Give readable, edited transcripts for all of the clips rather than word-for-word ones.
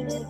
In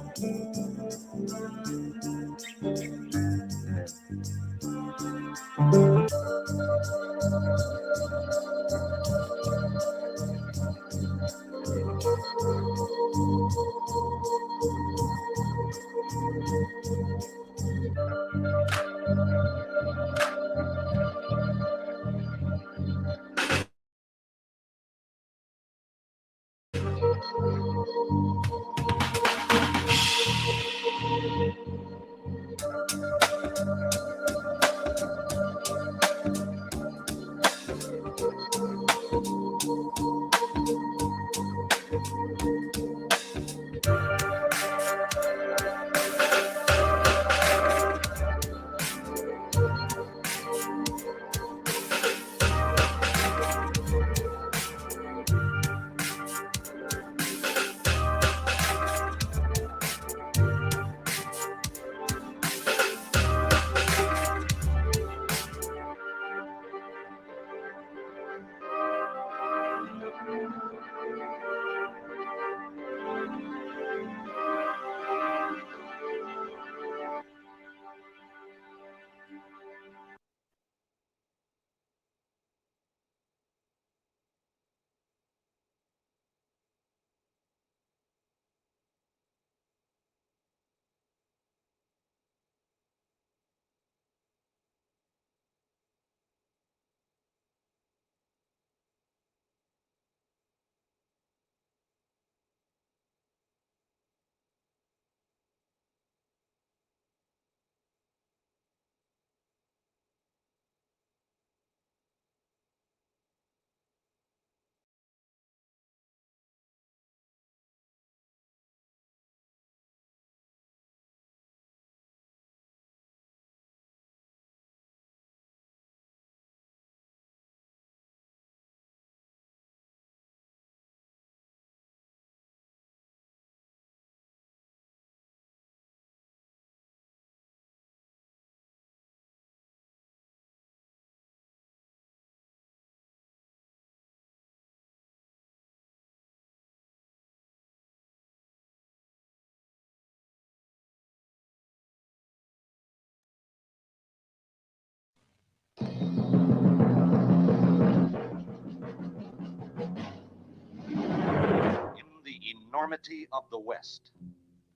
the enormity of the West,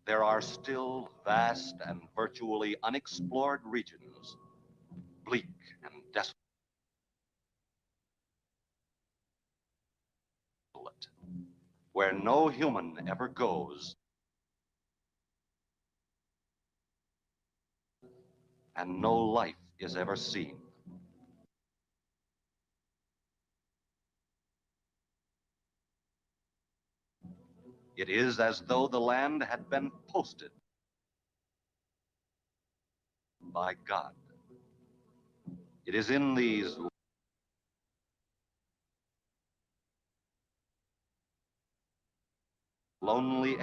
there are still vast and virtually unexplored regions, bleak and desolate, where no human ever goes and no life is ever seen. It is as though the land had been posted by God. It is in these lonely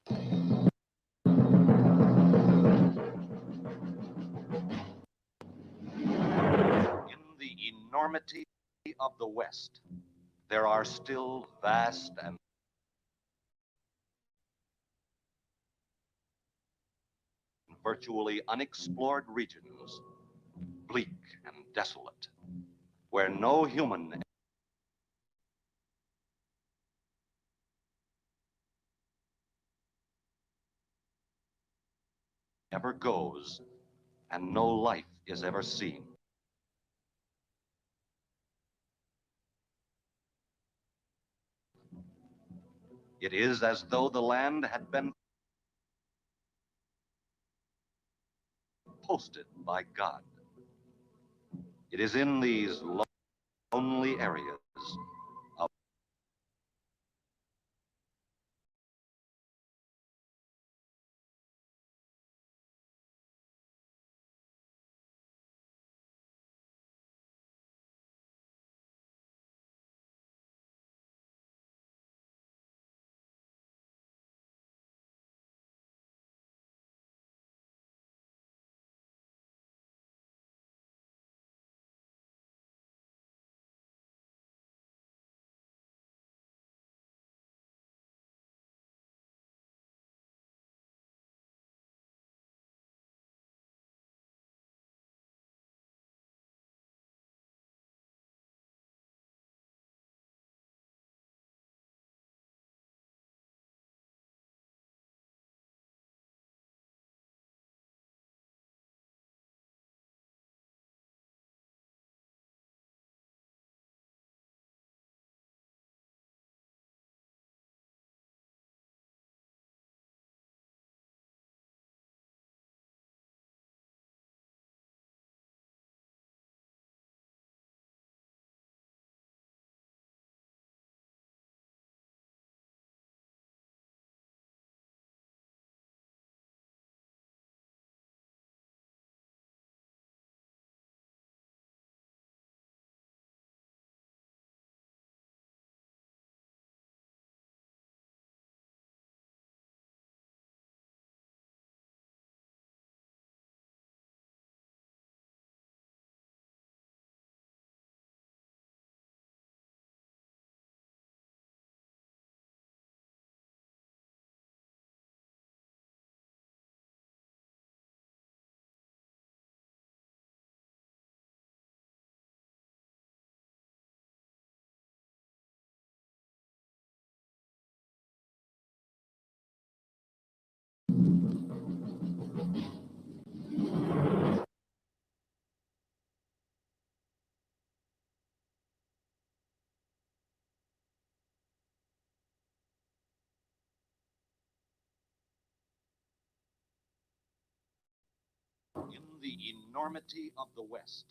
In the enormity of the West, there are still vast and virtually unexplored regions, bleak and desolate, where no human ever goes and no life is ever seen. It is as though the land had been posted by God. It is in these lonely areas of in the enormity of the West.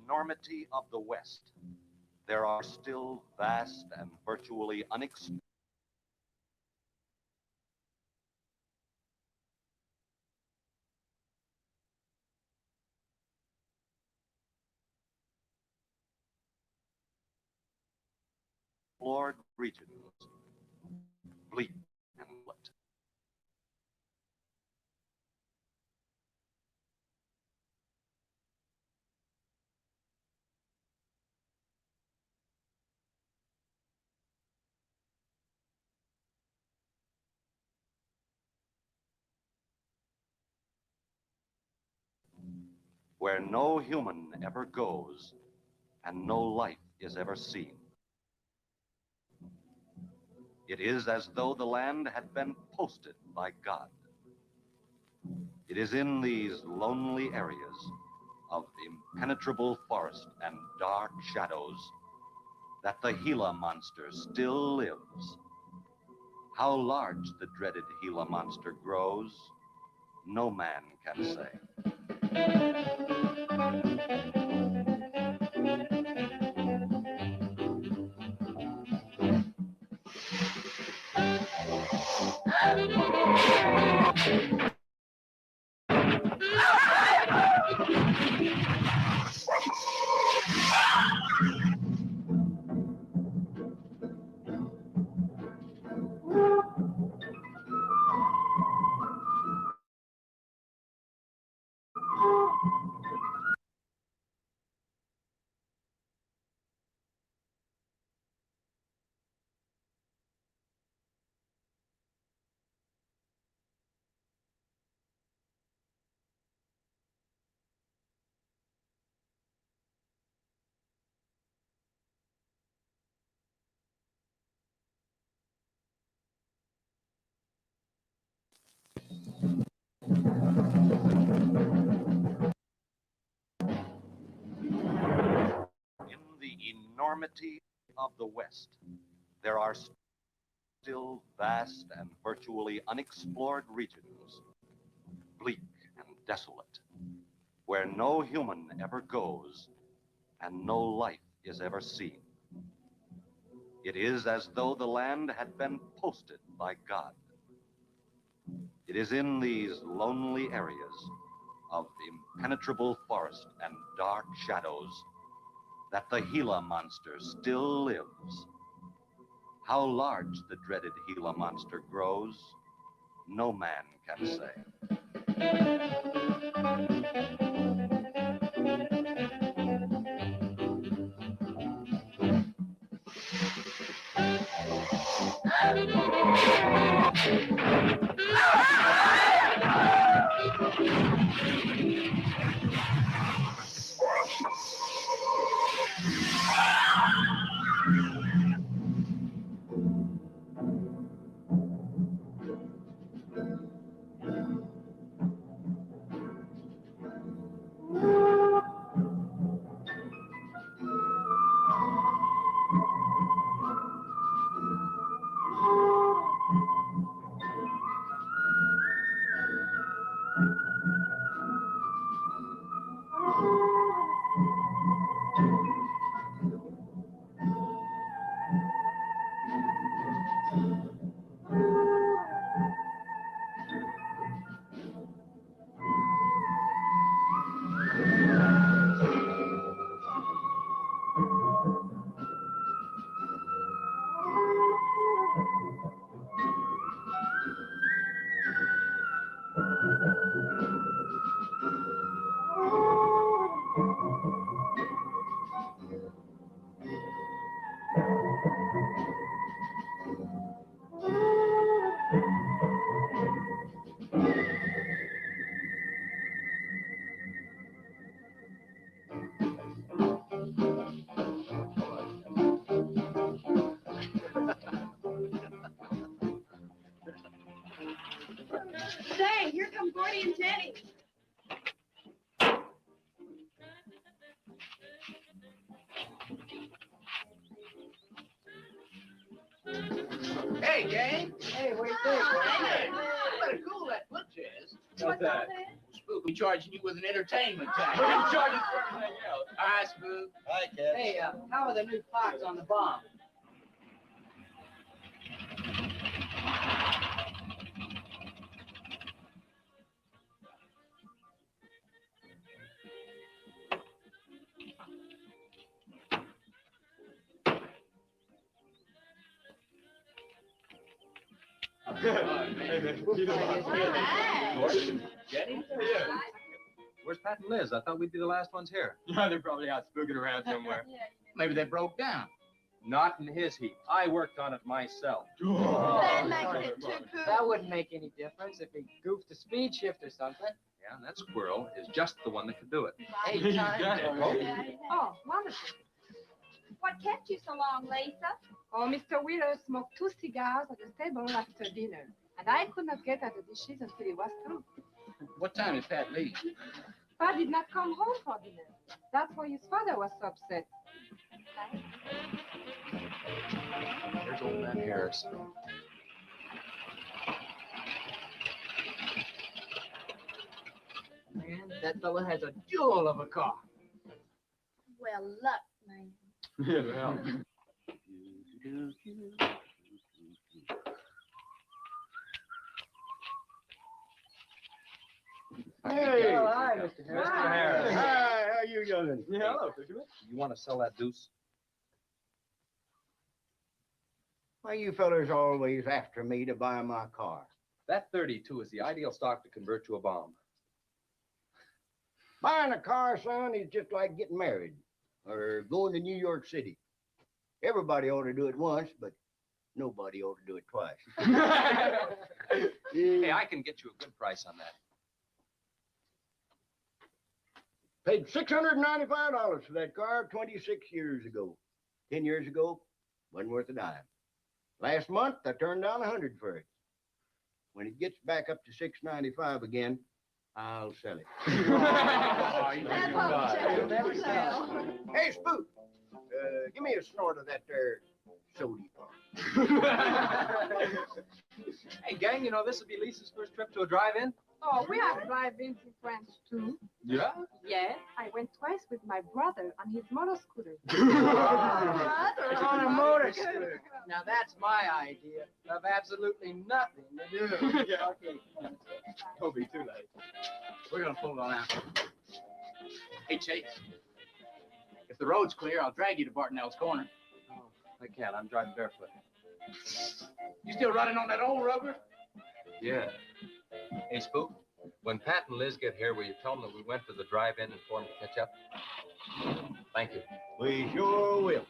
enormity of the West, there are still vast and virtually unexplored regions, bleak and desolate, where no human ever goes and no life is ever seen. It is as though the land had been posted by God. It is in these lonely areas of impenetrable forest and dark shadows that the Gila monster still lives. How large the dreaded Gila monster grows, no man can say. In the enormity of the West, there are still vast and virtually unexplored regions, bleak and desolate, where no human ever goes and no life is ever seen. It is as though the land had been posted by God. It is in these lonely areas of impenetrable forest and dark shadows that the Gila monster still lives. How large the dreaded Gila monster grows, no man can say. Say, here come Gordy and Jenny. Hey, gang. Hey, what do you You better cool that foot jazz. What's that? Spook. we charging you with an entertainment tax. We're gonna charge us for everything else. Hi, Spook. Hi, Cat. Hey, how are the new clocks on the bomb? Jenny? Where's Pat and Liz? I thought we'd be the last ones here. They're probably out spooking around somewhere. Maybe they broke down. Not in his heap. I worked on it myself. That makes it too cool. That wouldn't make any difference if he goofed the speed shift or something. Yeah, and that squirrel is just the one that could do it. Hey, You got it. Oh, wonderful. What kept you so long, Lisa? Oh, Mr. Wheeler smoked 2 cigars at the table after dinner, and I could not get at the dishes until it was through. What time is Pat leaving? Pat did not come home for dinner. That's why his father was so upset. Here's old man Harris. Man, that fella has a jewel of a car. Well, luck, man. Yeah, well. Hey, oh, hi, Mr. Harris. Mr. Harris. Hi, how you doing? Yeah, hello, fisherman. You want to sell that deuce? Why you fellas always after me to buy my car? That 32 is the ideal stock to convert to a bomb. Buying a car, son, is just like getting married or going to New York City. Everybody ought to do it once, but nobody ought to do it twice. Hey, I can get you a good price on that. Paid $695 for that car 26 years ago. 10 years ago, wasn't worth a dime. Last month, I turned down 100 for it. When it gets back up to $695 again, I'll sell it. That's what You'll never sell. Hey, Spook, give me a snort of that there sody pop. Hey, gang, you know this will be Lisa's first trip to a drive-in? Oh, we have drive-ins in France, too. Yeah? Yes, I went twice with my brother on his motor scooter. On a motor scooter. Now that's my idea of absolutely nothing to do. Yeah. Okay. Don't be too late. We're gonna pull on out. Hey, Chase. If the road's clear, I'll drag you to Bartonell's corner. Oh, I can't. I'm driving barefoot. You still running on that old rubber? Yeah. Hey, Spook, when Pat and Liz get here, will you tell them that we went to the drive-in and for them to catch up? Thank you. We sure will.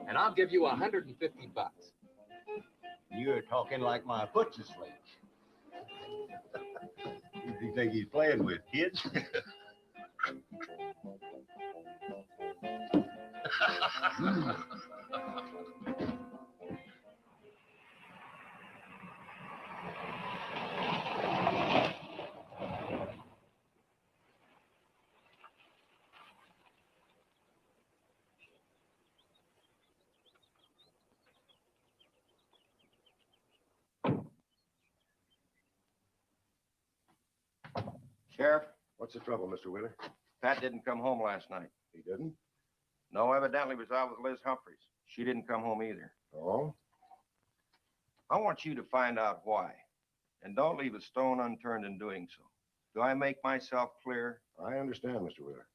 And I'll give you $150. You're talking like my foot's asleep. You think he's playing with kids? Sheriff, What's the trouble, Mr. Wheeler? Pat didn't come home last night. He didn't? No, evidently was out with Liz Humphreys. She didn't come home either. Oh? I want you to find out why. And don't leave a stone unturned in doing so. Do I make myself clear? I understand, Mr. Wheeler.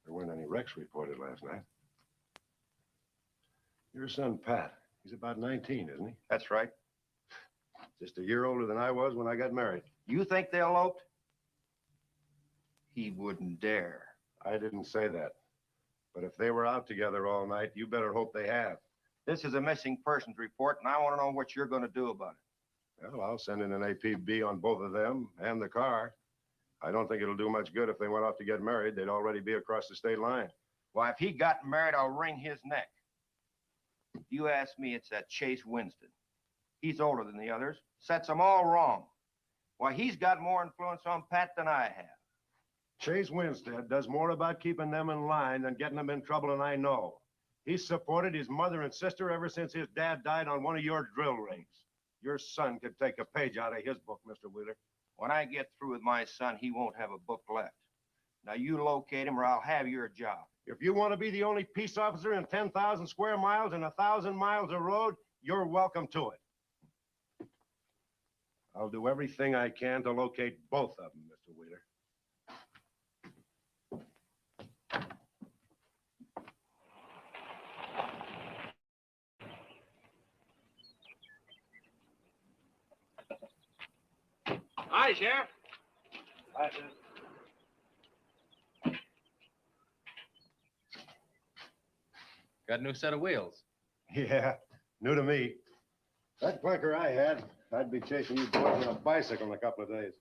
There weren't any wrecks reported last night. Your son, Pat, he's about 19, isn't he? That's right. Just a year older than I was when I got married. You think they eloped? He wouldn't dare. I didn't say that. But if they were out together all night, you better hope they have. This is a missing persons report, and I want to know what you're going to do about it. Well, I'll send in an APB on both of them and the car. I don't think it'll do much good if they went off to get married. They'd already be across the state line. Why, if he got married, I'll wring his neck. If you ask me, it's that Chase Winston. He's older than the others, sets them all wrong. Why, he's got more influence on Pat than I have. Chase Winstead does more about keeping them in line than getting them in trouble, and I know. He's supported his mother and sister ever since his dad died on one of your drill rigs. Your son could take a page out of his book, Mr. Wheeler. When I get through with my son, he won't have a book left. Now you locate him or I'll have your job. If you want to be the only peace officer in 10,000 square miles and 1,000 miles of road, you're welcome to it. I'll do everything I can to locate both of them, Mr. Wheeler. Hi, Sheriff. Hi, Got a new set of wheels. yeah, new to me. That clinker I had, I'd be chasing you boys on a bicycle in a couple of days.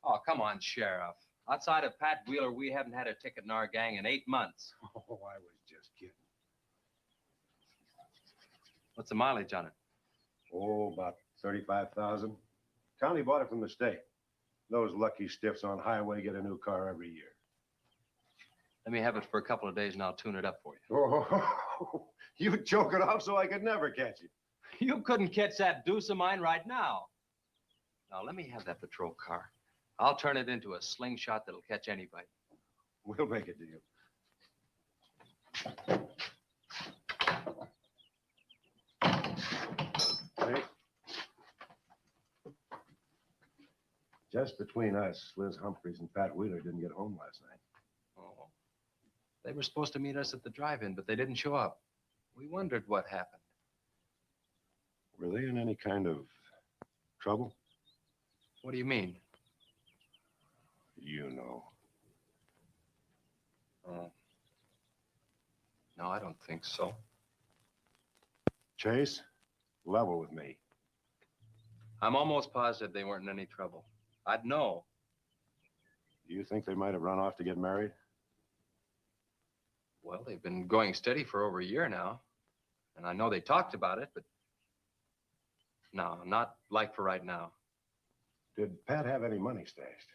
Oh, come on, Sheriff. Outside of Pat Wheeler, we haven't had a ticket in our gang in 8 months. Oh, I was just kidding. What's the mileage on it? Oh, about 35,000. County bought it from the state. Those lucky stiffs on highway get a new car every year. Let me have it for a couple of days and I'll tune it up for you. Oh, you choke it off so I could never catch you. You couldn't catch that deuce of mine right now. Now, let me have that patrol car. I'll turn it into a slingshot that'll catch anybody. We'll make a deal. Hey. Just between us, Liz Humphreys and Pat Wheeler didn't get home last night. Oh. They were supposed to meet us at the drive-in, but they didn't show up. We wondered what happened. Were they in any kind of trouble? What do you mean? You know. Oh. No, I don't think so. Chase, level with me. I'm almost positive they weren't in any trouble. I'd know. Do you think they might have run off to get married? Well, they've been going steady for over a year now. And I know they talked about it, but no, not like for right now. Did Pat have any money stashed?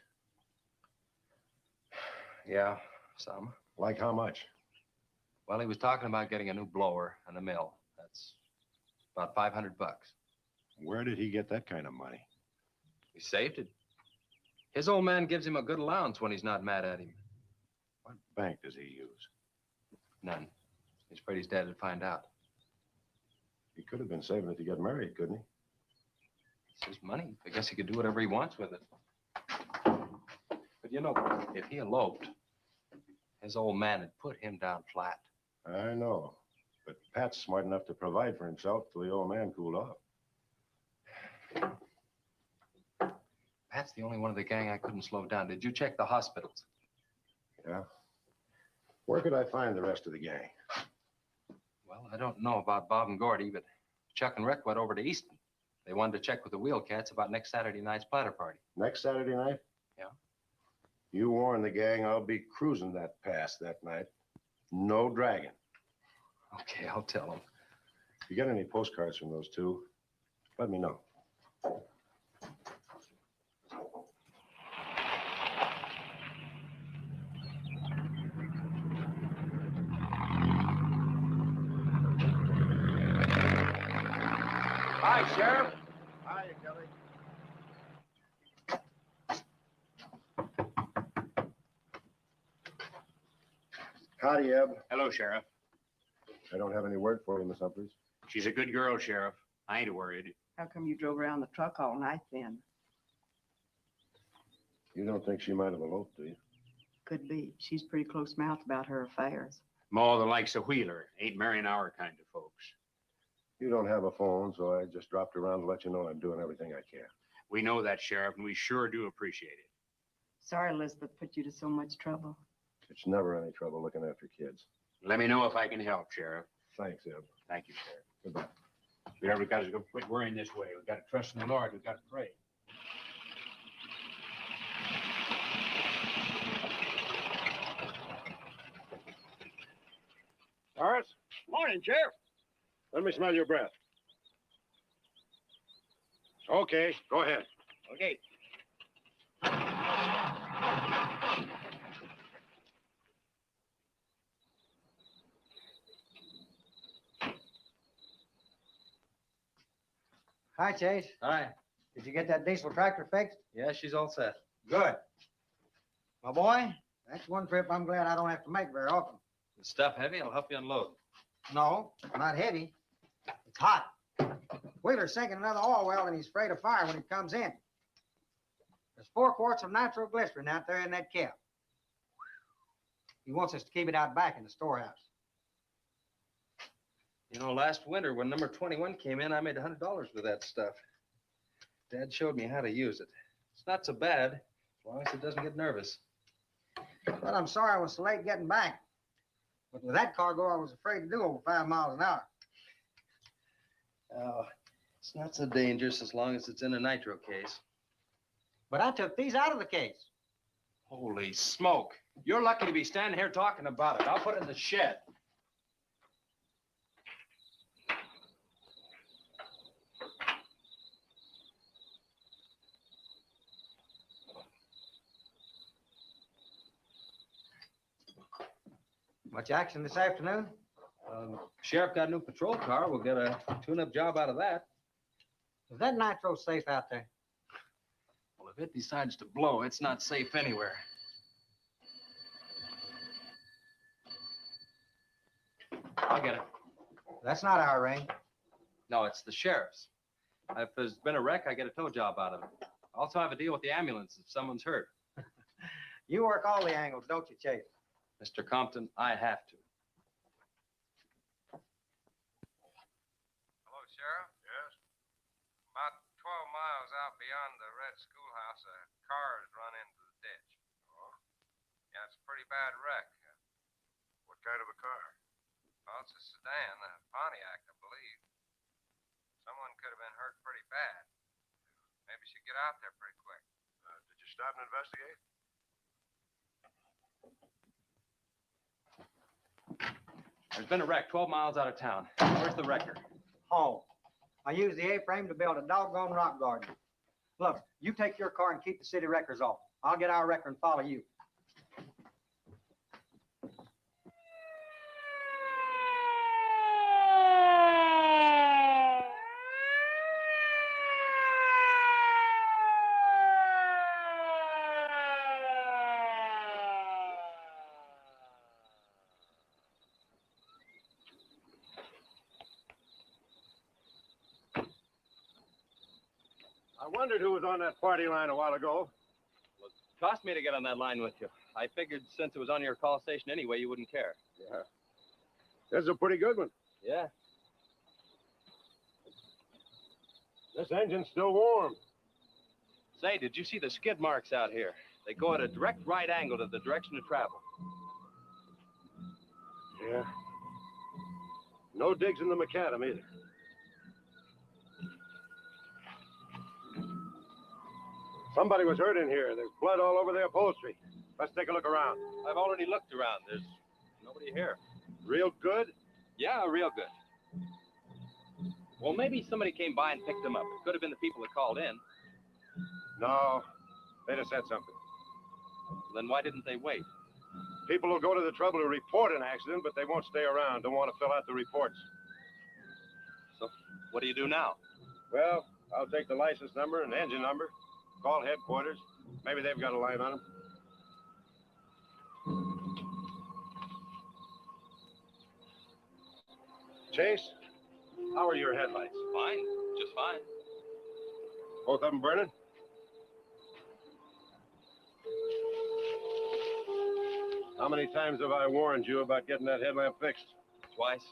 Yeah, some. Like how much? Well, he was talking about getting a new blower and a mill. That's about $500. Where did he get that kind of money? He saved it. His old man gives him a good allowance when he's not mad at him. What bank does he use? None. He's afraid his dad would find out. He could have been saving it to get married, couldn't he? It's his money. I guess he could do whatever he wants with it. But you know, if he eloped, his old man had put him down flat. I know. But Pat's smart enough to provide for himself till the old man cooled off. Pat's the only one of the gang I couldn't slow down. Did you check the hospitals? Yeah. Where could I find the rest of the gang? Well, I don't know about Bob and Gordy, but Chuck and Rick went over to Easton. They wanted to check with the Wheel Cats about next Saturday night's platter party. Next Saturday night? Yeah. You warn the gang I'll be cruising that pass that night. No dragging. Okay, I'll tell them. If you get any postcards from those two, let me know. Hi, Sheriff. Hiya, Kelly. Howdy, Eb. Hello, Sheriff. I don't have any word for you, Miss Humphreys. She's a good girl, Sheriff. I ain't worried. How come you drove around the truck all night then? You don't think she might have eloped, do you? Could be. She's pretty close-mouthed about her affairs. More the likes of Wheeler. Ain't marrying our kind of folks. You don't have a phone, so I just dropped around to let you know I'm doing everything I can. We know that, Sheriff, and we sure do appreciate it. Sorry Elizabeth put you to so much trouble. It's never any trouble looking after kids. Let me know if I can help, Sheriff. Thanks, Eb. Thank you, Sheriff. Goodbye. We ever got to go quit worrying this way. We've got to trust in the Lord. We've got to pray. Horace? Morning, Sheriff. Let me smell your breath. Okay, go ahead. Okay. Hi, Chase. Hi. Did you get that diesel tractor fixed? Yeah, she's all set. Good. My boy, that's one trip I'm glad I don't have to make very often. The stuff heavy? I'll help you unload. No, not heavy. It's hot. Wheeler's sinking another oil well, and he's afraid of fire when he comes in. There's 4 quarts of nitroglycerin out there in that cap. He wants us to keep it out back in the storehouse. You know, last winter when number 21 came in, I made $100 with that stuff. Dad showed me how to use it. It's not so bad, as long as it doesn't get nervous. But I'm sorry I was so late getting back. But with that cargo, I was afraid to do over 5 miles an hour. Oh, it's not so dangerous as long as it's in a nitro case. But I took these out of the case. Holy smoke. You're lucky to be standing here talking about it. I'll put it in the shed. Much action this afternoon? Sheriff got a new patrol car. We'll get a tune-up job out of that. Is that nitro safe out there? Well, if it decides to blow, it's not safe anywhere. I'll get it. That's not our ring. No, it's the sheriff's. If there's been a wreck, I get a tow job out of it. I also have a deal with the ambulance if someone's hurt. You work all the angles, don't you, Chase? Mr. Compton, I have to. Hello, Sheriff? Yes? About 12 miles out beyond the red schoolhouse, a car has run into the ditch. Oh? Yeah, it's a pretty bad wreck. What kind of a car? Well, it's a sedan, a Pontiac, I believe. Someone could have been hurt pretty bad. Maybe you should get out there pretty quick. Did you stop and investigate? There's been a wreck 12 miles out of town. Where's the wrecker? Home. I used the A-frame to build a doggone rock garden. Look, you take your car and keep the city wreckers off. I'll get our wrecker and follow you. I wondered who was on that party line a while ago. Well, it cost me to get on that line with you. I figured since it was on your call station anyway, you wouldn't care. Yeah. This is a pretty good one. Yeah. This engine's still warm. Say, did you see the skid marks out here? They go at a direct right angle to the direction of travel. Yeah. No digs in the macadam either. Somebody was hurt in here. There's blood all over the upholstery. Let's take a look around. I've already looked around. There's nobody here. Real good? Yeah, real good. Well, maybe somebody came by and picked them up. It could have been the people that called in. No, they'd have said something. Then why didn't they wait? People will go to the trouble to report an accident, but they won't stay around. Don't want to fill out the reports. So what do you do now? Well, I'll take the license number and engine number, call headquarters. Maybe they've got a line on them. Chase, how are your headlights? Fine, just fine. Both of them burning? How many times have I warned you about getting that headlamp fixed? Twice.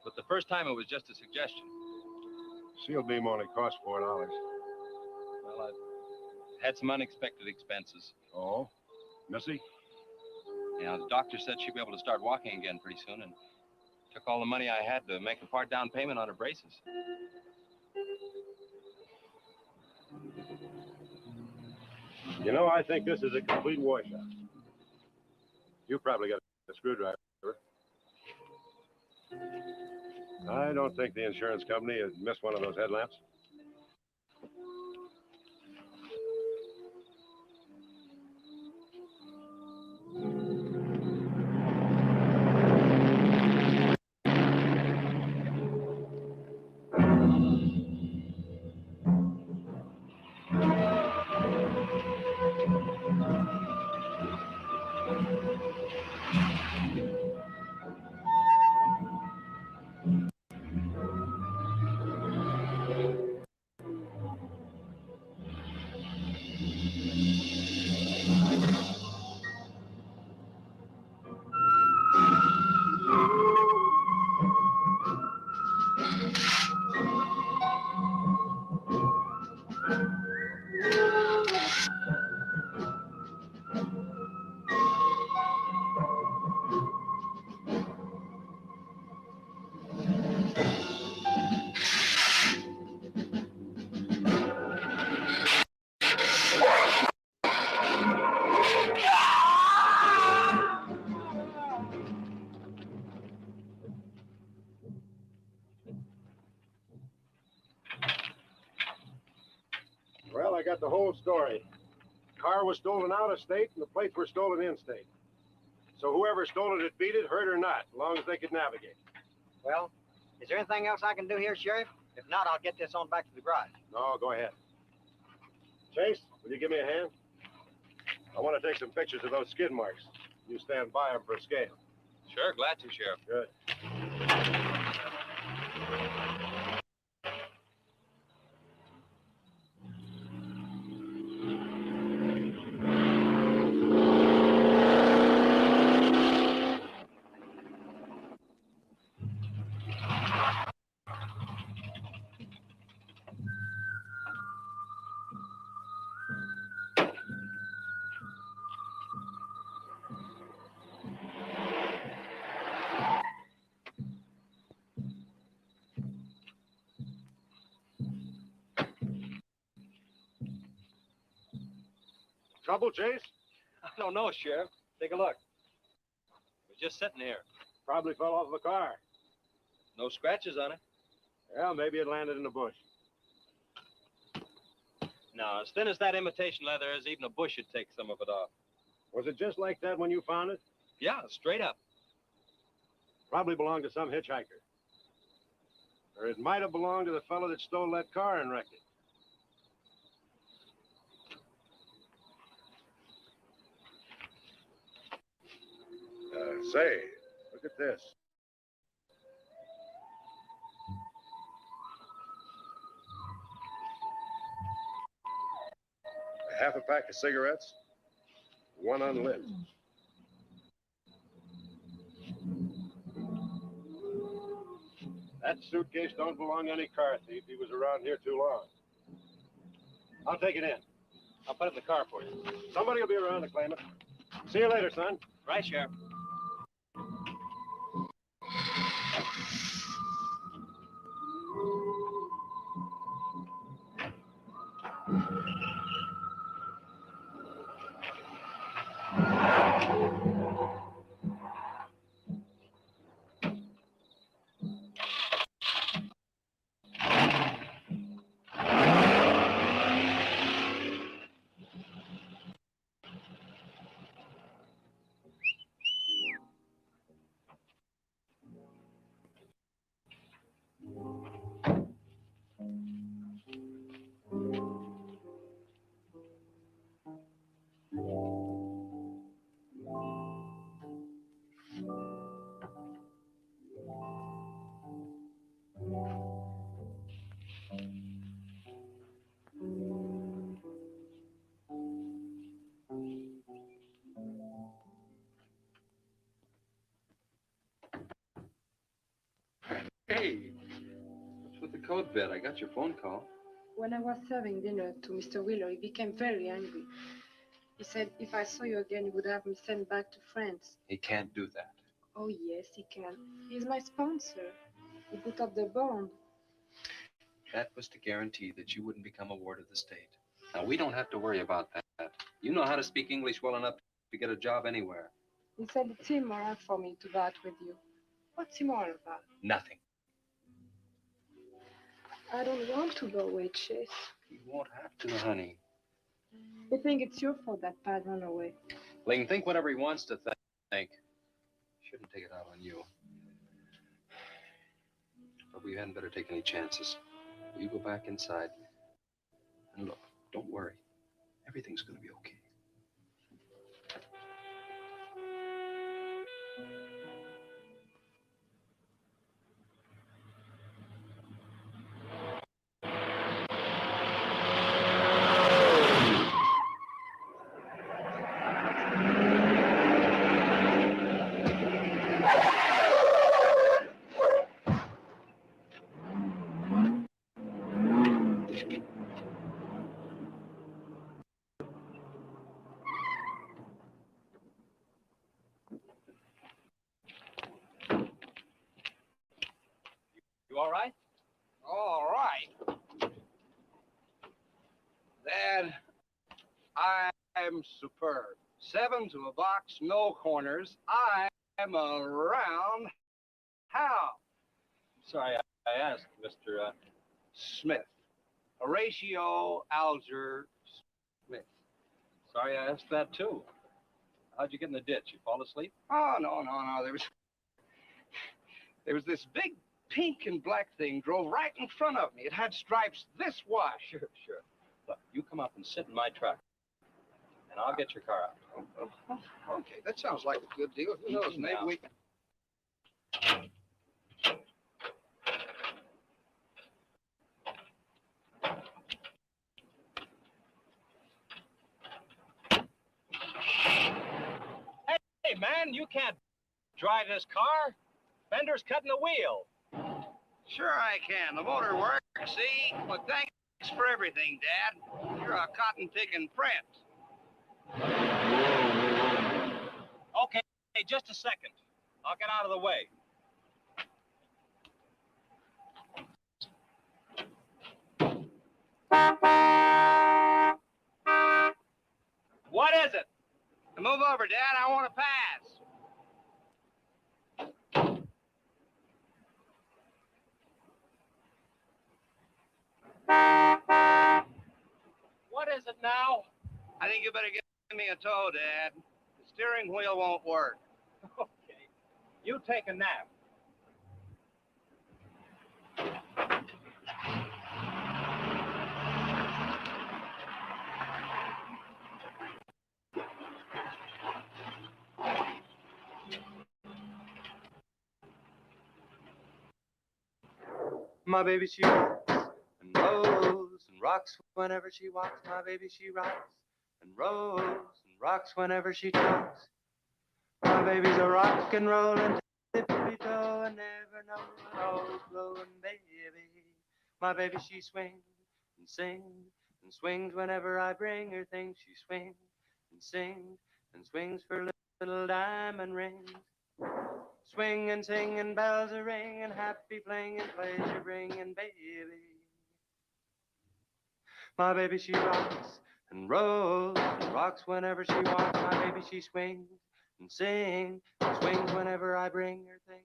But the first time it was just a suggestion. Seal beam only cost $4. Well, I've had some unexpected expenses. Oh? Missy? Yeah, the doctor said she'd be able to start walking again pretty soon, and took all the money I had to make a part down payment on her braces. You know, I think this is a complete washout. You probably got a screwdriver. I don't think the insurance company has missed one of those headlamps. got the whole story. The car was stolen out of state and the plates were stolen in state. So whoever stole it, beat it, hurt or not, as long as they could navigate. Well, is there anything else I can do here, Sheriff? If not, I'll get this on back to the garage. No, go ahead. Chase, will you give me a hand? I want to take some pictures of those skid marks. You stand by them for a scale. Sure, glad to, Sheriff. Good. Trouble, Chase? I don't know, Sheriff. Take a look. It was just sitting here. Probably fell off the car. No scratches on it. Well, maybe it landed in a bush. No, as thin as that imitation leather is, even a bush should take some of it off. Was it just like that when you found it? Yeah, straight up. Probably belonged to some hitchhiker. Or it might have belonged to the fellow that stole that car and wrecked it. Say, look at this. Half a pack of cigarettes, one unlit. That suitcase don't belong to any car thief. He was around here too long. I'll take it in. I'll put it in the car for you. Somebody will be around to claim it. See you later, son. Right, Sheriff. Hey, what's with the code bed? I got your phone call. When I was serving dinner to Mr. Wheeler, he became very angry. He said if I saw you again, he would have me sent back to France. He can't do that. Oh, yes, he can. He's my sponsor. He put up the bond. That was to guarantee that you wouldn't become a ward of the state. Now, we don't have to worry about that. You know how to speak English well enough to get a job anywhere. He said it's immoral for me to go out with you. What's immoral about? Nothing. I don't want to go away, Chase. You won't have to, honey. I think it's your fault that Pat ran away. He can think whatever he wants to think. Shouldn't take it out on you. But we hadn't better take any chances. You go back inside. And look, don't worry. Everything's going to be okay. You all right? All right. Then I'm superb. 7 to a box, no corners. I am around. How? Sorry, I asked, Mr. Smith. Horatio Alger Sorry I asked that, too. How'd you get in the ditch? You fall asleep? Oh, no. There was this big pink and black thing drove right in front of me. It had stripes this wide. Sure. Look, you come up and sit in my truck, and I'll get your car out. Okay, that sounds like a good deal. Who knows? Easy Maybe now. we. Hey, man, you can't drive this car. Fender's cutting the wheel. Sure I can. The motor works, see? Well, thanks for everything, Dad. You're a cotton-picking prince. Okay, just a second. I'll get out of the way. What is it? Move over, Dad. I want to pass. What is it now? I think you better give me a tow, Dad. The steering wheel won't work. Okay. You take a nap. My baby, she rocks and rolls and rocks whenever she walks. My baby, she rocks and rolls and rocks whenever she talks. My baby's a rock and rollin', tippy-toe and never know an old blowin' baby. My baby, she swings and sings and swings whenever I bring her things. She swings and sings and swings for little diamond rings. Swing and sing and bells are ringing, happy fling and pleasure bringing, baby. My baby, she rocks and rolls and rocks whenever she walks. My baby, she swings and sings and swings whenever I bring her things.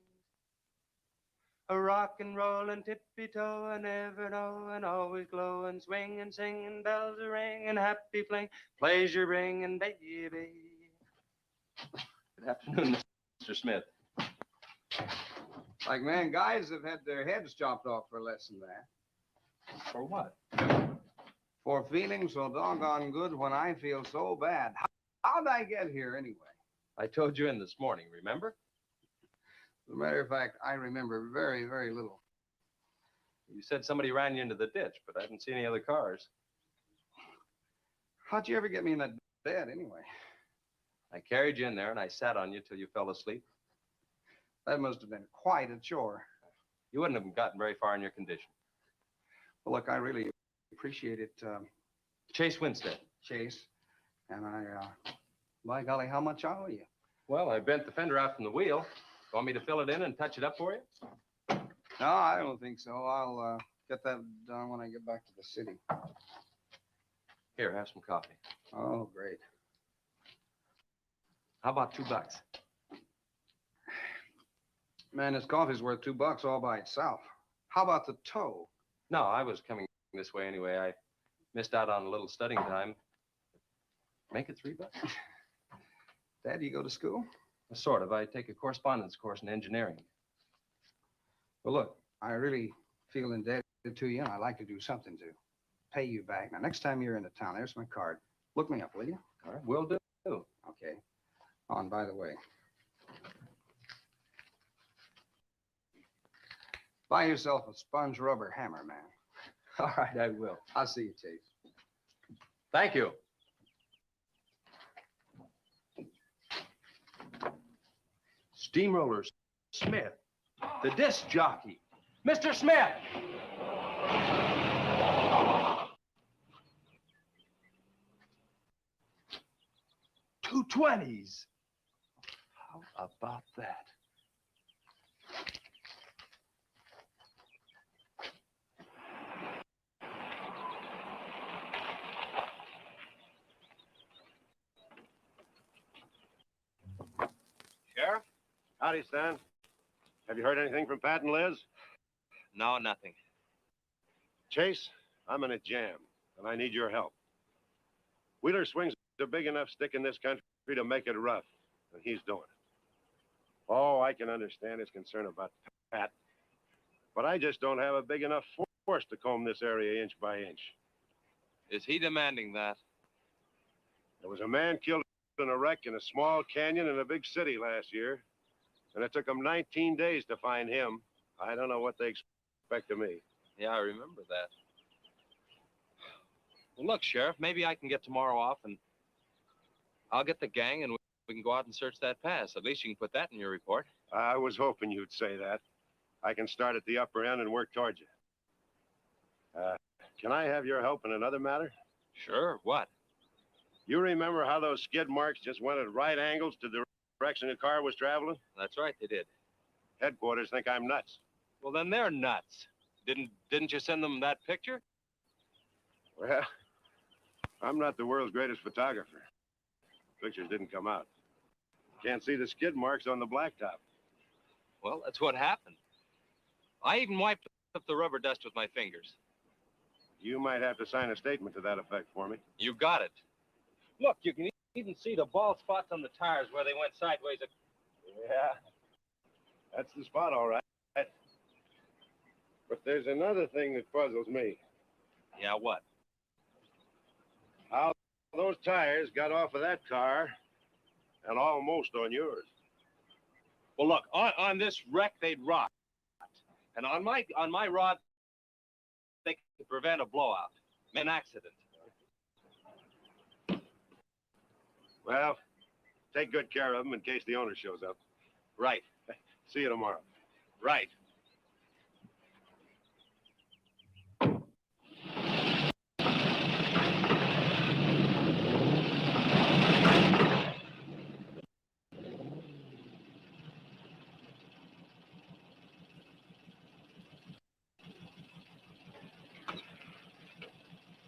A rock and roll and tippy-toe and ever know and always glow and swing and sing and bells are ringing, happy fling, pleasure bringing, baby. Good afternoon, Mr. Smith. Like, man, guys have had their heads chopped off for less than that. For what? For feeling so doggone good when I feel so bad. How'd I get here anyway? I told you in this morning, remember? As a matter of fact, I remember very, very little. You said somebody ran you into the ditch, but I didn't see any other cars. How'd you ever get me in that bed anyway? I carried you in there and I sat on you till you fell asleep. That must have been quite a chore. You wouldn't have gotten very far in your condition. Well, look, I really appreciate it, Chase Winstead. Chase. And by golly, how much I owe you? Well, I bent the fender out from the wheel. Want me to fill it in and touch it up for you? No, I don't think so. I'll get that done when I get back to the city. Here, have some coffee. Oh, great. How about $2? Man, this coffee's worth $2 all by itself. How about the tow? No, I was coming this way anyway. I missed out on a little studying time. Make it $3. Dad, you go to school? Sort of. I take a correspondence course in engineering. Well, look, I really feel indebted to you, and I'd like to do something to pay you back. Now, next time you're in the town, there's my card. Look me up, will you? All right, will do. Okay. Oh, and by the way, buy yourself a sponge rubber hammer, man. All right, I will. I'll see you, Chase. Thank you. Steamroller Smith, the disc jockey. Mr. Smith! 220s. How about that? Sheriff? Howdy, Stan. Have you heard anything from Pat and Liz? No, nothing. Chase, I'm in a jam, and I need your help. Wheeler swings a big enough stick in this country to make it rough, and he's doing it. Oh, I can understand his concern about Pat, but I just don't have a big enough force to comb this area inch by inch. Is he demanding that? There was a man killed in a wreck in a small canyon in a big city last year, and it took them 19 days to find him. I don't know what they expect of me. Yeah, I remember that. Well, look, Sheriff, maybe I can get tomorrow off and I'll get the gang and we can go out and search that pass. At least you can put that in your report. I was hoping you'd say that. I can start at the upper end and work towards you. Can I have your help in another matter? Sure, what? You remember how those skid marks just went at right angles to the direction the car was traveling? That's right, they did. Headquarters think I'm nuts. Well, then they're nuts. Didn't you send them that picture? Well, I'm not the world's greatest photographer. Pictures didn't come out. Can't see the skid marks on the blacktop. Well, that's what happened. I even wiped up the rubber dust with my fingers. You might have to sign a statement to that effect for me. You got it. Look, you can even see the bald spots on the tires where they went sideways. Yeah, that's the spot, all right. But there's another thing that puzzles me. Yeah, what? How those tires got off of that car and almost on yours. Well, look, on this wreck, they'd rot. And on my rod, they can prevent a blowout, an accident. Well, take good care of them in case the owner shows up. Right. See you tomorrow. Right.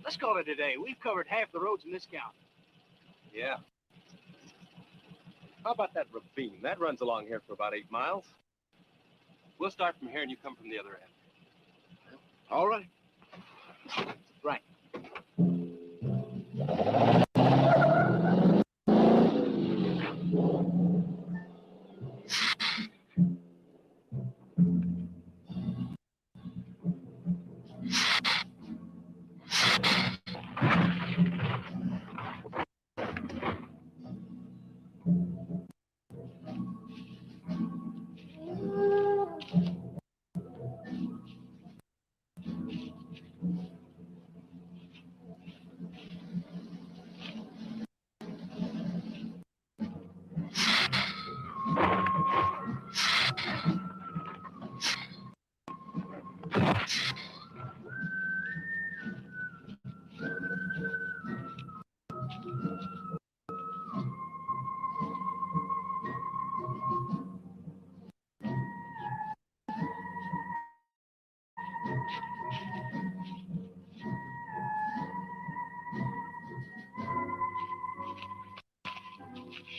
Let's call it a day. We've covered half the roads in this county. Yeah. How about that ravine? That runs along here for about 8 miles. We'll start from here and you come from the other end. All right. Right.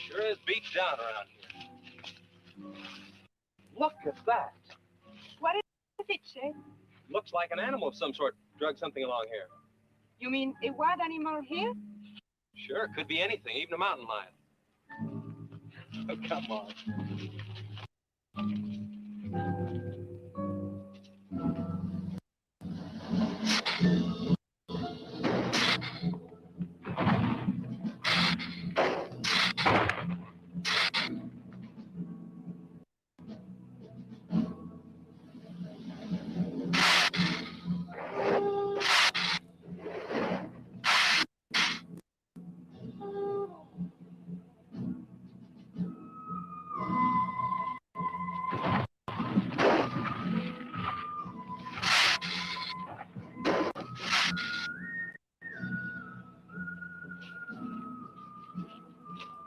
Sure is beat down around here. Look at that. What is it, Chet? Looks like an animal of some sort dragged something along here. You mean a wild animal here? Sure, could be anything, even a mountain lion. Oh, come on.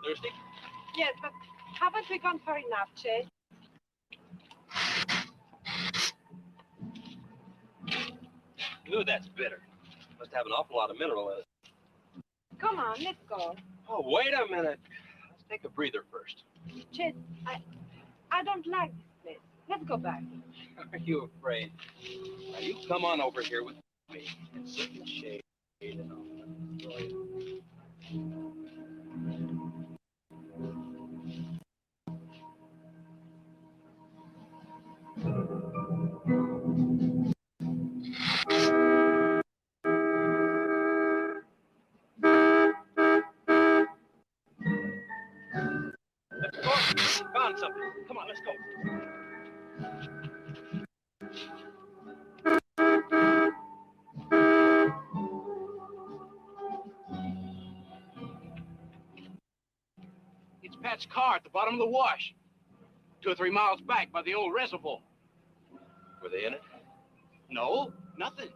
Thirsty? Yes, but haven't we gone far enough, Chet? Ooh, that's bitter. Must have an awful lot of mineral in it. Come on, let's go. Oh, wait a minute. Let's take a breather first. Chet, I don't like this place. Let's go back. Are you afraid? Now, you come on over here with me and sit in the shade and I'll enjoy it. Let's go. Found something. Come on, let's go. It's Pat's car at the bottom of the wash. 2 or 3 miles back by the old reservoir. Were they in it? No, nothing.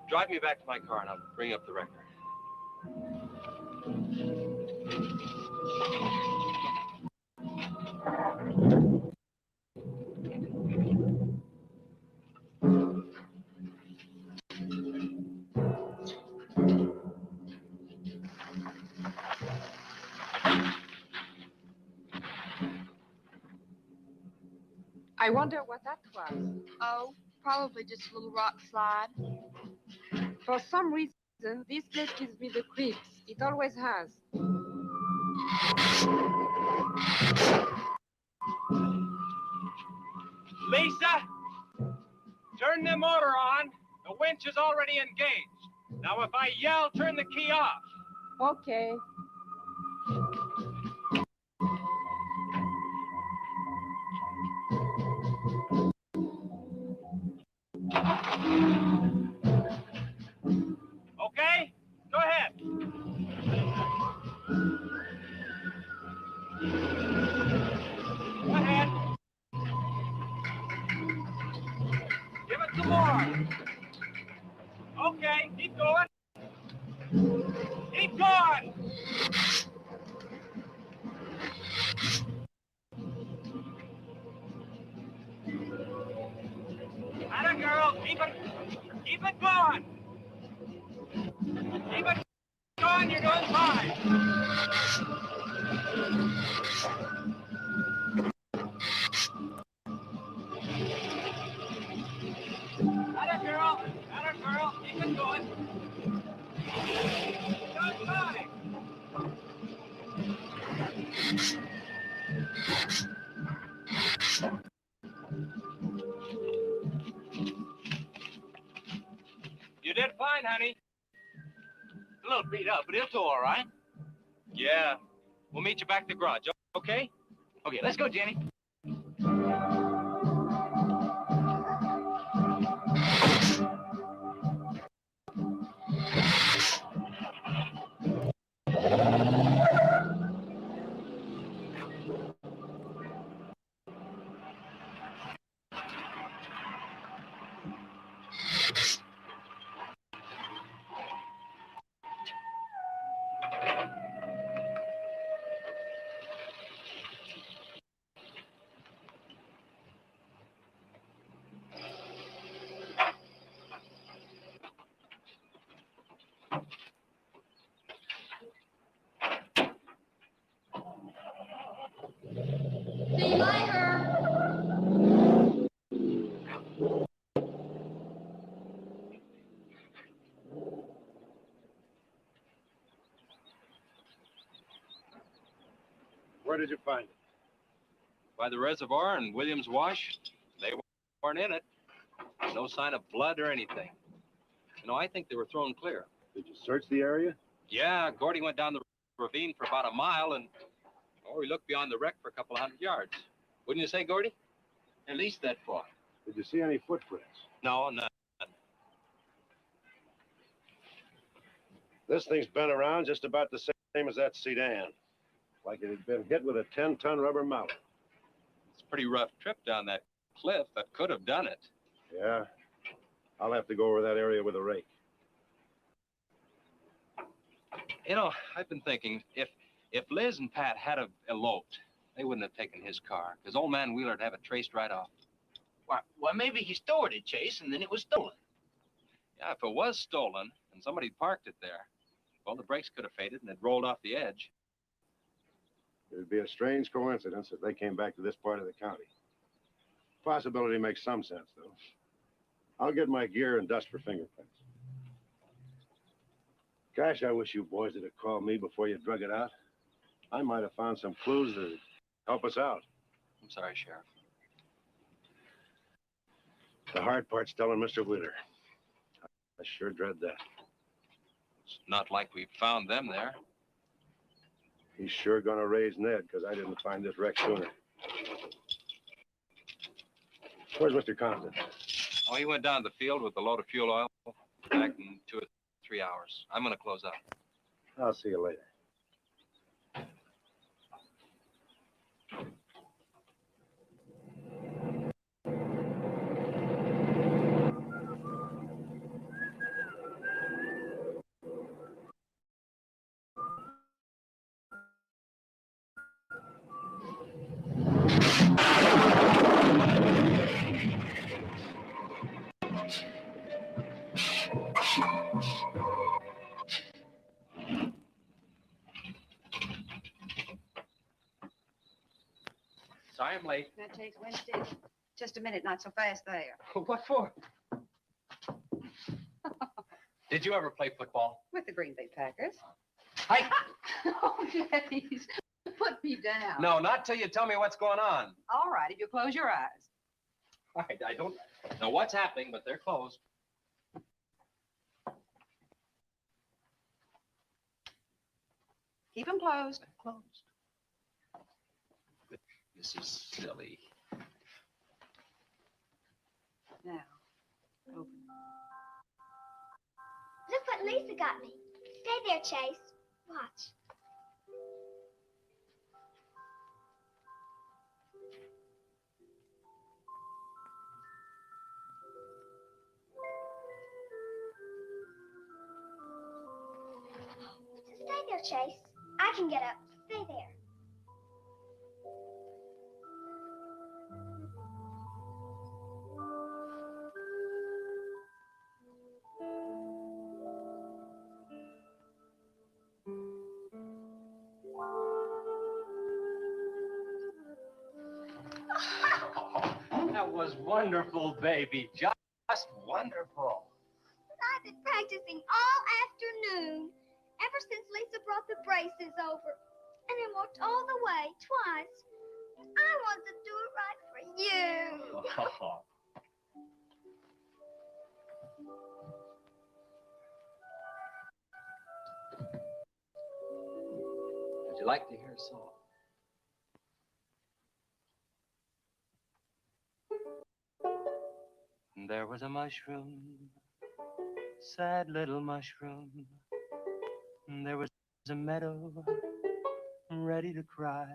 Drive me back to my car and I'll bring up the record. I wonder what that was. Oh, probably just a little rock slide. For some reason, this place gives me the creeps. It always has. Lisa, turn the motor on. The winch is already engaged. Now, if I yell, turn the key off. Okay. Okay? Go ahead. Go ahead. Give it some more. Okay, keep going. Keep going. Atta girl, keep it going. Keep it going, you're doing fine. Atta girl, keep it going. Doing fine. You did fine, honey. A little beat up, but it'll do all right. Yeah. We'll meet you back at the garage, okay? Okay, let's go, Jenny. See you later. Where did you find it? By the reservoir and Williams Wash. They weren't in it. No sign of blood or anything. You know, I think they were thrown clear. Did you search the area? Yeah, Gordy went down the ravine for about a mile and, we looked beyond the wreck for a couple of 100 yards. Wouldn't you say, Gordy? At least that far. Did you see any footprints? No, none. This thing's been around just about the same as that sedan. Like it had been hit with a 10-ton rubber mallet. It's a pretty rough trip down that cliff that could have done it. Yeah. I'll have to go over that area with a rake. You know, I've been thinking, if Liz and Pat had have eloped, they wouldn't have taken his car, because old man Wheeler'd have it traced right off. Why, maybe he stored it, Chase, and then it was stolen. Yeah, if it was stolen and somebody parked it there, well, the brakes could have faded and it rolled off the edge. It'd be a strange coincidence if they came back to this part of the county. Possibility makes some sense, though. I'll get my gear and dust for fingerprints. Gosh, I wish you boys would have called me before you drug it out. I might have found some clues that help us out. I'm sorry, Sheriff. The hard part's telling Mr. Wheeler. I sure dread that. It's not like we found them there. He's sure gonna raise Ned, because I didn't find this wreck sooner. Where's Mr. Compton? Oh, he went down to the field with a load of fuel oil. Back in 2 or 3 hours. I'm going to close up. I'll see you later. Sorry I'm late. That takes Wednesday. Just a minute, not so fast there. What for? Did you ever play football? With the Green Bay Packers. Hi. Oh, please. Put me down. No, not till you tell me what's going on. All right, if you close your eyes. All right, I don't know what's happening, but they're closed. Keep them closed. They're closed. This is silly. Now, open. Look what Lisa got me. Stay there, Chase. Watch. Stay there, Chase. I can get up. Stay there. That was wonderful, baby. Just wonderful. I've been practicing all afternoon, ever since Lisa brought the braces over. And I walked all the way, twice. I want to do it right for you. Would you like to hear a song? There was a mushroom, sad little mushroom. There was a meadow ready to cry.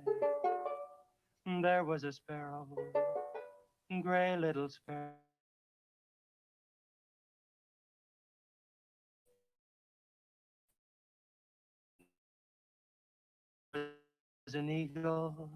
There was a sparrow, gray little sparrow. There was an eagle,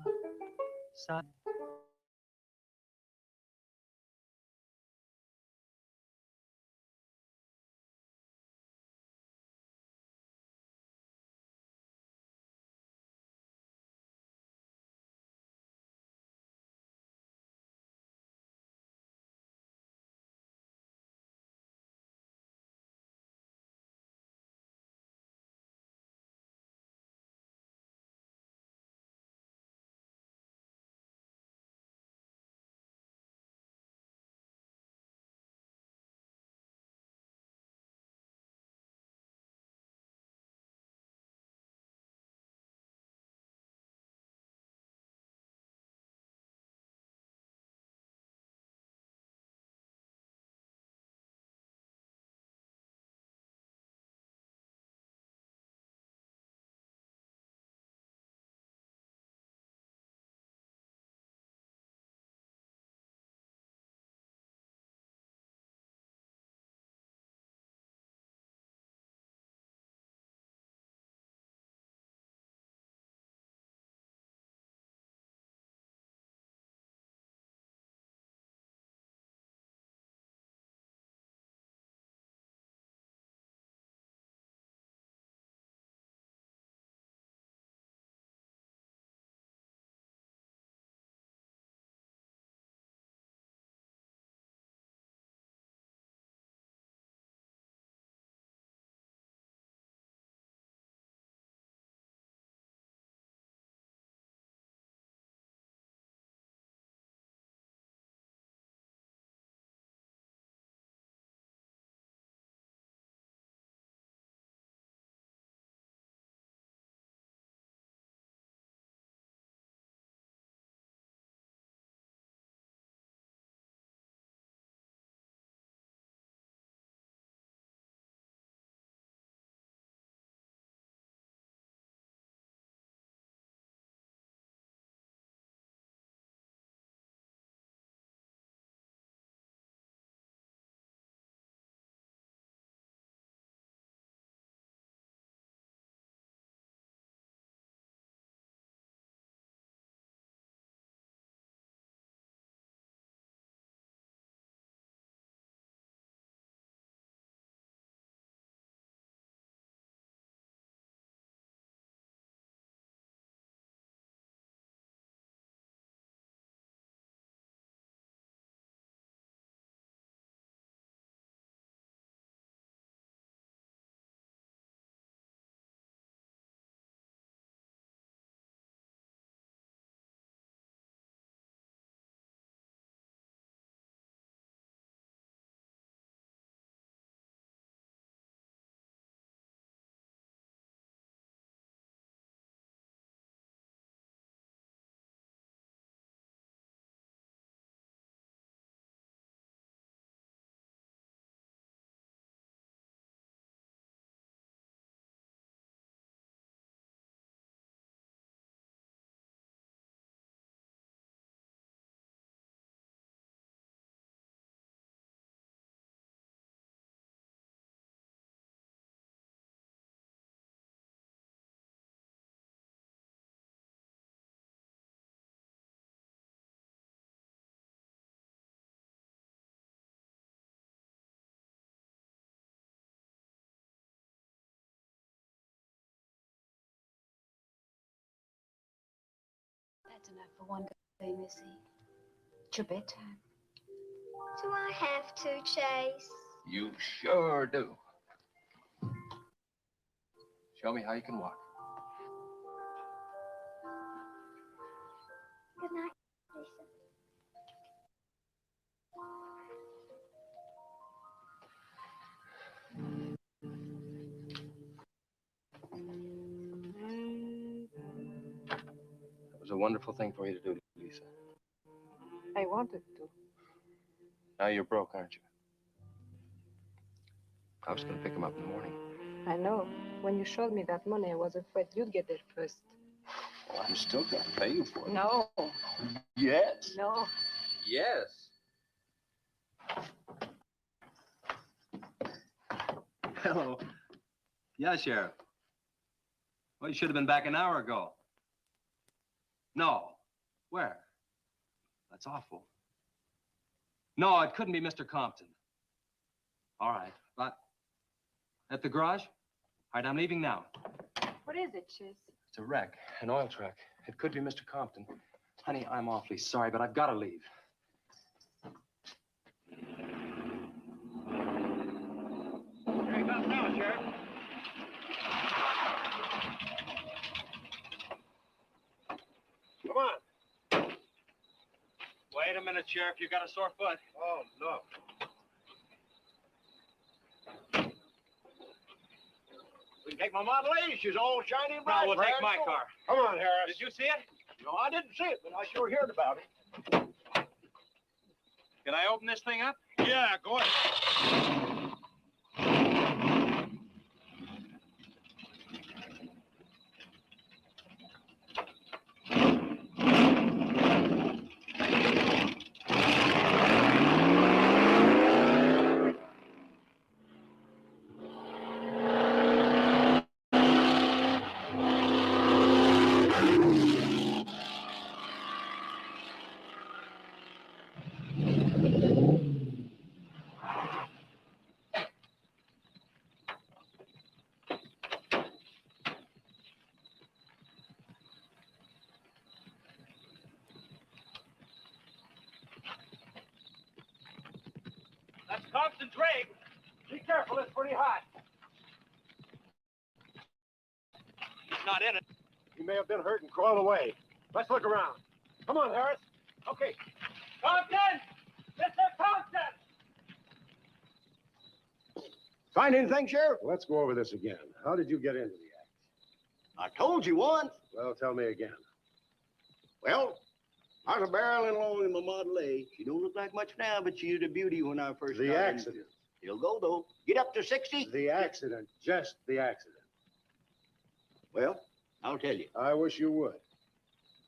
enough for one day, Missy. It's your bedtime. Do I have to, Chase? You sure do. Show me how you can walk. Good night, Lisa. It was a wonderful thing for you to do, Lisa. I wanted to. Now you're broke, aren't you? I was going to pick him up in the morning. I know. When you showed me that money, I was afraid you'd get there first. Well, I'm still going to pay you for it. No. Yes. No. Yes. Hello. Yeah, Sheriff. Well, you should have been back an hour ago. No. Where? That's awful. No, it couldn't be Mr. Compton. All right. But at the garage? All right, I'm leaving now. What is it, Chase? It's a wreck, an oil truck. It could be Mr. Compton. Honey, I'm awfully sorry, but I've got to leave. Here he comes now, Sheriff. Come on. Wait a minute, Sheriff. You got a sore foot. Oh, no. We can take my Model A. She's all shiny and bright. No, we'll take Brad my Ford. car. Come on, Harris. Did you see it? No, I didn't see it, but I sure heard about it. Can I open this thing up? Yeah, go ahead. That's Compton's rig. Be careful, it's pretty hot. He's not in it. He may have been hurt and crawled away. Let's look around. Come on, Harris. Okay. Compton! Mr. Compton! Find anything, Sheriff? Let's go over this again. How did you get into the act? I told you once. Well, tell me again. Well, I was barreling along in my Model A. She don't look like much now, but she was a beauty when I first The got accident. into it. It'll go, though. Get up to 60. The accident. Just the accident. Well, I'll tell you. I wish you would.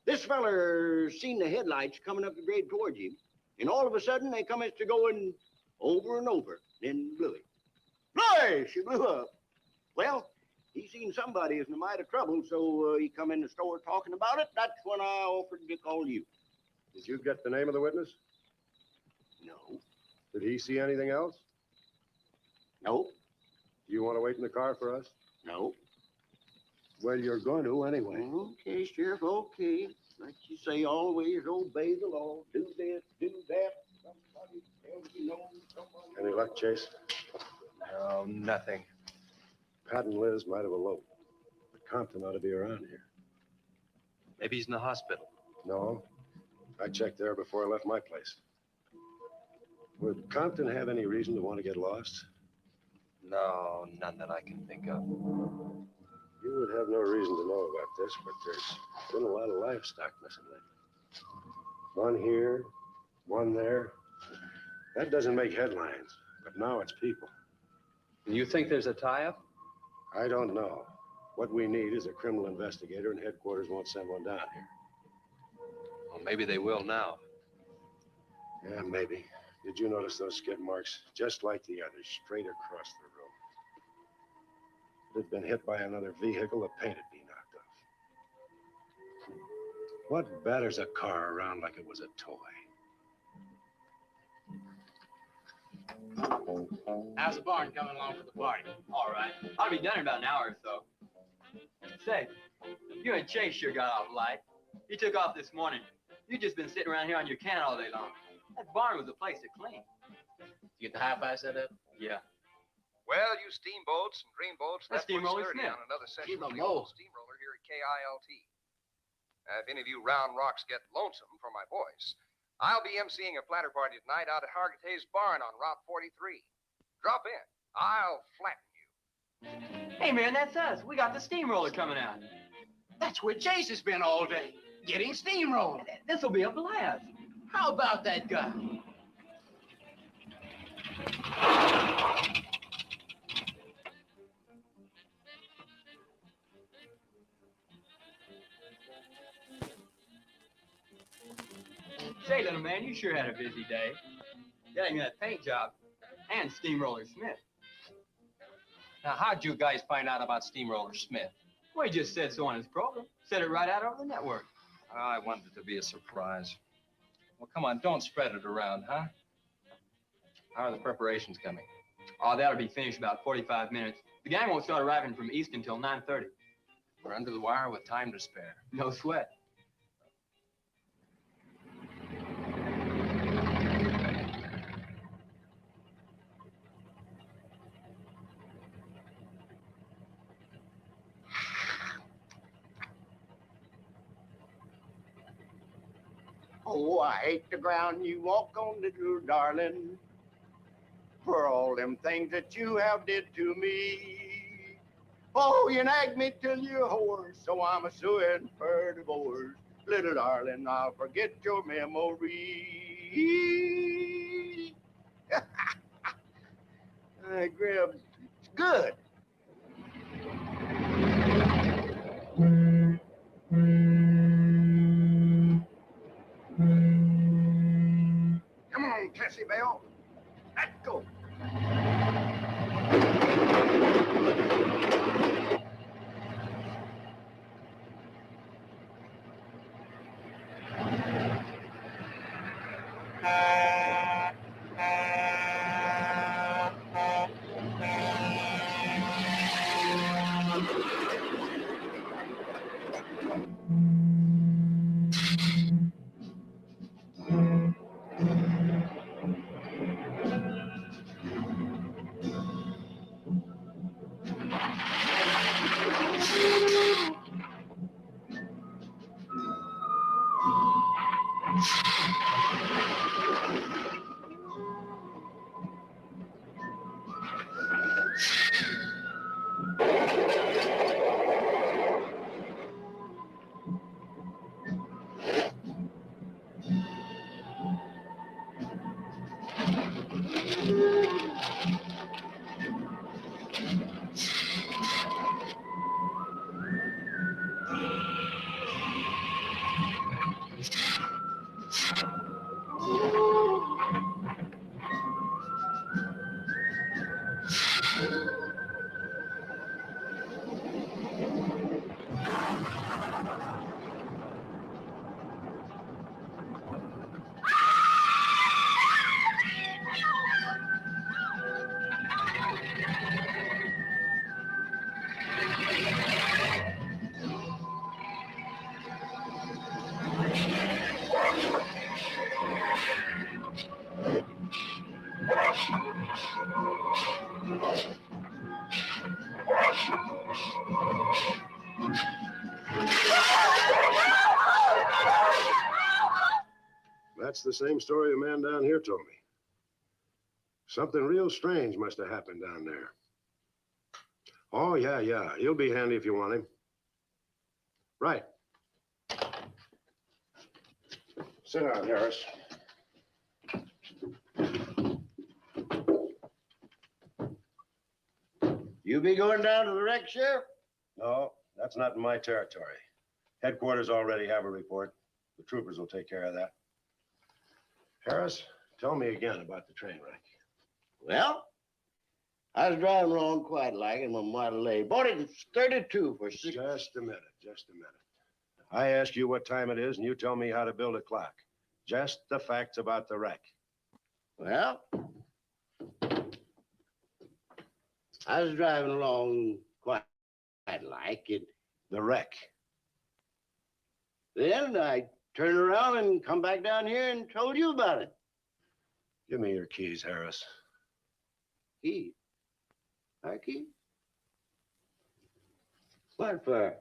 This feller seen the headlights coming up the grade towards him, and all of a sudden they come to going over and over, then blew it. Boy, she blew up. Well, he seen somebody is in a mite of trouble, so he come in the store talking about it. That's when I offered to call you. Did you get the name of the witness? No. Did he see anything else? No. Do you want to wait in the car for us? No. Well, you're going to anyway. Okay, Sheriff, okay. Like you say, always obey the law. Do this, do that. Somebody tells you no, somebody... Any luck, Chase? No, nothing. Pat and Liz might have eloped, but Compton ought to be around here. Maybe he's in the hospital. No. I checked there before I left my place. Would Compton have any reason to want to get lost? No, none that I can think of. You would have no reason to know about this, but there's been a lot of livestock missing lately. One here, one there. That doesn't make headlines, but now it's people. You think there's a tie-up? I don't know. What we need is a criminal investigator, and headquarters won't send one down here. Well, maybe they will now. Yeah, maybe. Did you notice those skid marks? Just like the others, straight across the road. If it had been hit by another vehicle, the paint would be knocked off. What batters a car around like it was a toy? How's the barn coming along for the party? All right. I'll be done in about an hour or so. Say, you and Chase sure got off light. He took off this morning. You've just been sitting around here on your can all day long. That barn was a place to clean. You get the hi-fi set up? Yeah. Well, you steamboats and dreamboats, That's that's what's Steamroller sturdy Smith. on another session Keep of 'em the old low. steamroller here at KILT. If any of you round rocks get lonesome for my voice, I'll be emceeing a platter party tonight out at Hargitay's Barn on Route 43. Drop in. I'll flatten you. Hey, man, that's us. We got the steamroller coming out. That's where Chase has been all day, getting steamrolled. This'll be a blast. How about that guy? Say, little man, you sure had a busy day. Getting that paint job and Steamroller Smith. Now, how'd you guys find out about Steamroller Smith? Well, he just said so on his program. Said it right out over the network. I wanted it to be a surprise. Well, come on, don't spread it around, huh? How are the preparations coming? Oh, that'll be finished about 45 minutes. The gang won't start arriving from East until 9:30. We're under the wire with time to spare. No sweat. Oh, I hate the ground you walk on, little darling, for all them things that you have did to me. Oh, you nag me till you're hoarse, so I'm a-suing for divorce. Little darling, I'll forget your memory. Grib, it's good. Come on, Cassie Bell. Let's go. That's the same story a man down here told me. Something real strange must have happened down there. Oh, yeah. He'll be handy if you want him. Right. Sit down, Harris. You be going down to the wreck, Sheriff? No, that's not in my territory. Headquarters already have a report. The troopers will take care of that. Harris, tell me again about the train wreck. Well, I was driving along quite like in my Model A. Bought it in 32 for six. Just a minute. I ask you what time it is, and you tell me how to build a clock. Just the facts about the wreck. Well, I was driving along quite like it. The wreck. Then I turned around and come back down here and told you about it. Give me your keys, Harris. Keys? My keys? What for?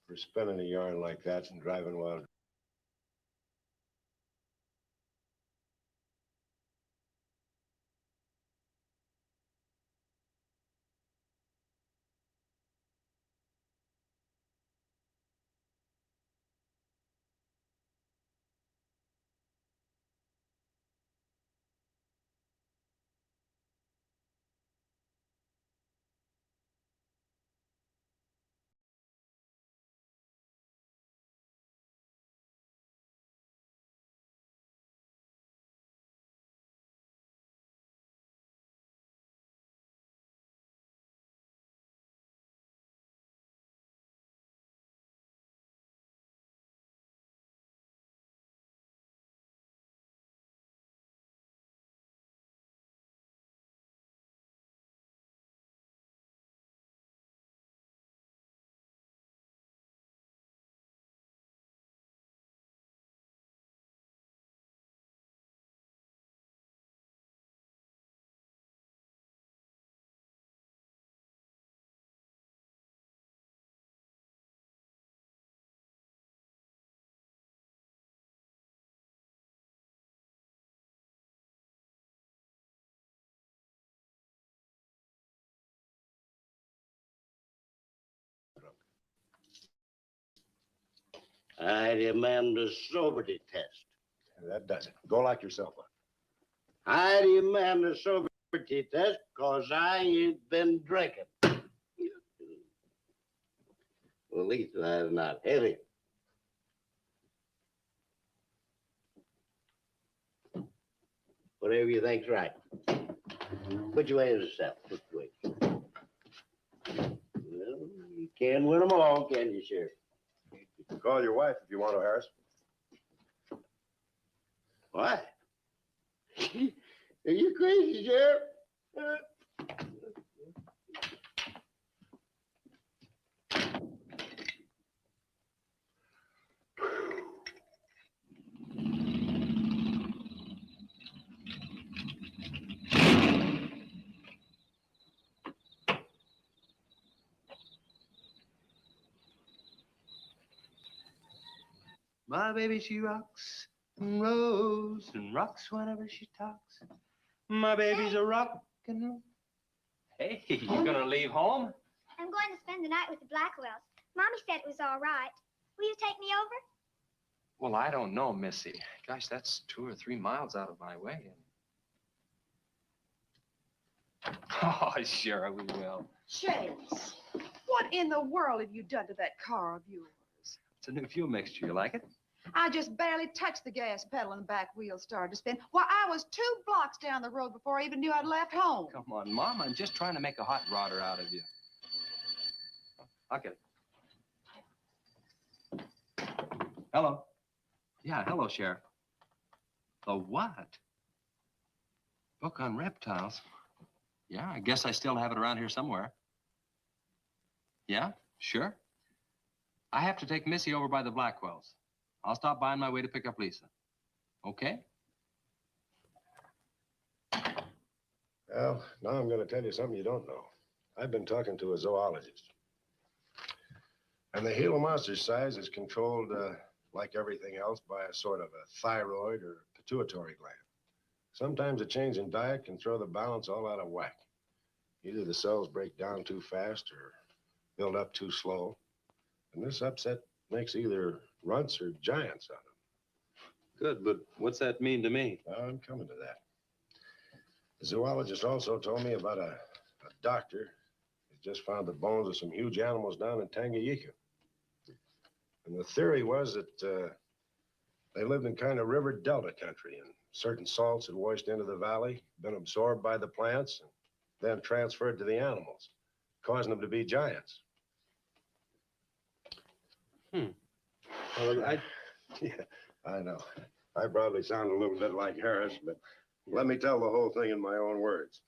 For spinning a yarn like that and driving wild. I demand a sobriety test. That does it. Go lock yourself up. I demand a sobriety test because I ain't been drinking. Well, at least that's not heavy. Whatever you think's right. Put your way in yourself. Put your way. Well, you can't win them all, can you, Sheriff? You can call your wife if you want to, Harris. Why? Are you crazy, Sheriff? My baby, she rocks and rolls and rocks whenever she talks. My baby's a rock and roll. Hey, you gonna leave home? I'm going to spend the night with the Blackwells. Mommy said it was all right. Will you take me over? Well, I don't know, Missy. Gosh, that's 2 or 3 miles out of my way. Oh, sure, we will. Chase, what in the world have you done to that car of yours? It's a new fuel mixture. You like it? I just barely touched the gas pedal and the back wheel started to spin. Why, I was 2 blocks down the road before I even knew I'd left home. Come on, Mom. I'm just trying to make a hot rodder out of you. I'll get it. Hello. Yeah, hello, Sheriff. The what? Book on reptiles? Yeah, I guess I still have it around here somewhere. Yeah, sure. I have to take Missy over by the Blackwells. I'll stop by on my way to pick up Lisa. Okay? Well, now I'm going to tell you something you don't know. I've been talking to a zoologist. And the Gila monster's size is controlled, like everything else, by a sort of a thyroid or pituitary gland. Sometimes a change in diet can throw the balance all out of whack. Either the cells break down too fast or build up too slow. And this upset makes either runts or giants out of them. Good, but what's that mean to me? Well, I'm coming to that. The zoologist also told me about a doctor who just found the bones of some huge animals down in Tanganyika. And the theory was that they lived in kind of river delta country, and certain salts had washed into the valley, been absorbed by the plants, and then transferred to the animals, causing them to be giants. Well, Yeah, I know. I probably sound a little bit like Harris, but let me tell the whole thing in my own words.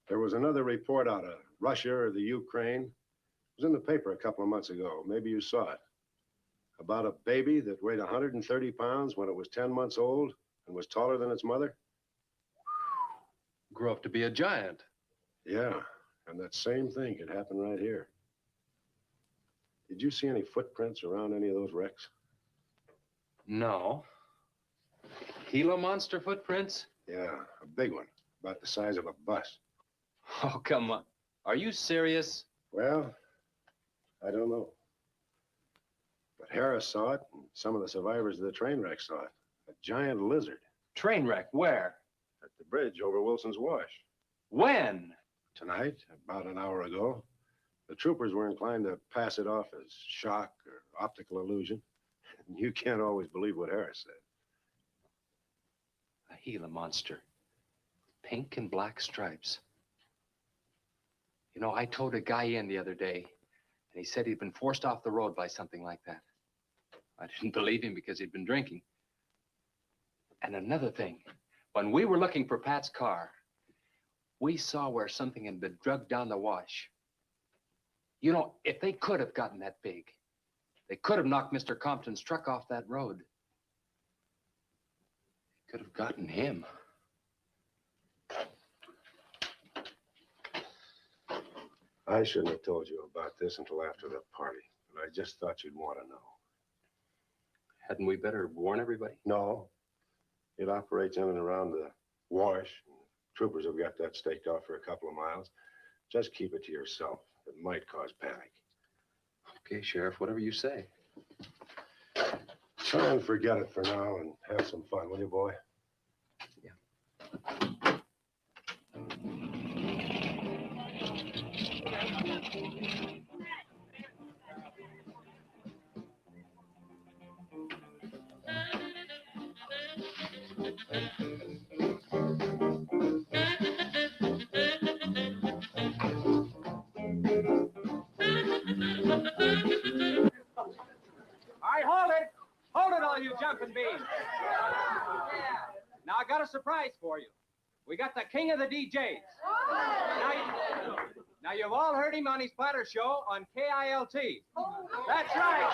There was another report out of Russia or the Ukraine. It was in the paper a couple of months ago. Maybe you saw it. About a baby that weighed 130 pounds when it was 10 months old and was taller than its mother? Grew up to be a giant. Yeah, and that same thing could happen right here. Did you see any footprints around any of those wrecks? No. Gila monster footprints? Yeah, a big one, about the size of a bus. Oh, come on. Are you serious? Well, I don't know. But Harris saw it, and some of the survivors of the train wreck saw it. A giant lizard. Train wreck? Where? At the bridge over Wilson's Wash. When? Tonight, about an hour ago. The troopers were inclined to pass it off as shock or optical illusion. And you can't always believe what Harris said. A Gila monster. Pink and black stripes. You know, I towed a guy in the other day, and he said he'd been forced off the road by something like that. I didn't believe him because he'd been drinking. And another thing, when we were looking for Pat's car, we saw where something had been drugged down the wash. You know, if they could have gotten that big, they could have knocked Mr. Compton's truck off that road. They could have gotten him. I shouldn't have told you about this until after the party, but I just thought you'd want to know. Hadn't we better warn everybody? No. It operates in and around the wash. Troopers have got that staked off for a couple of miles. Just keep it to yourself. It might cause panic. Okay, Sheriff, whatever you say. Try and forget it for now and have some fun, will you, boy? All right, hold it. Hold it, all you jumping beans. Now, I got a surprise for you. We got the king of the DJs. Now you've all heard him on his platter show on KILT. That's right.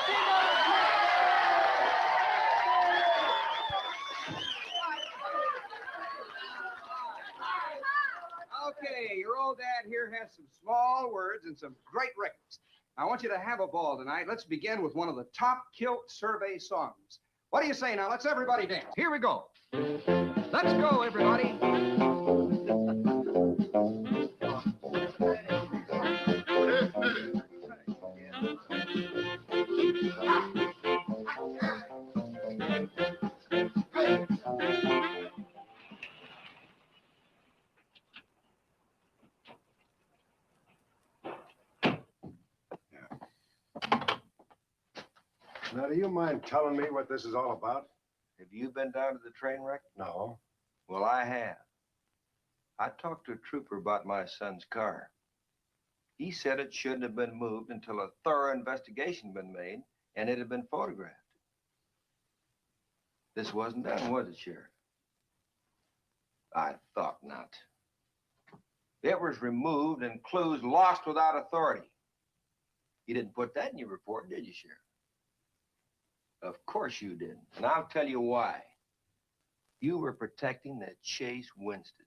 Okay, your old dad here has some small words and some great records. I want you to have a ball tonight. Let's begin with one of the top kilt survey songs. What do you say now? Let's everybody dance. Here we go. Let's go, everybody. Now, do you mind telling me what this is all about? Have you been down to the train wreck? No. Well, I have. I talked to a trooper about my son's car. He said it shouldn't have been moved until a thorough investigation had been made and it had been photographed. This wasn't done, was it, Sheriff? I thought not. It was removed and clues lost without authority. You didn't put that in your report, did you, Sheriff? Of course you didn't, and I'll tell you why. You were protecting that Chase Winston,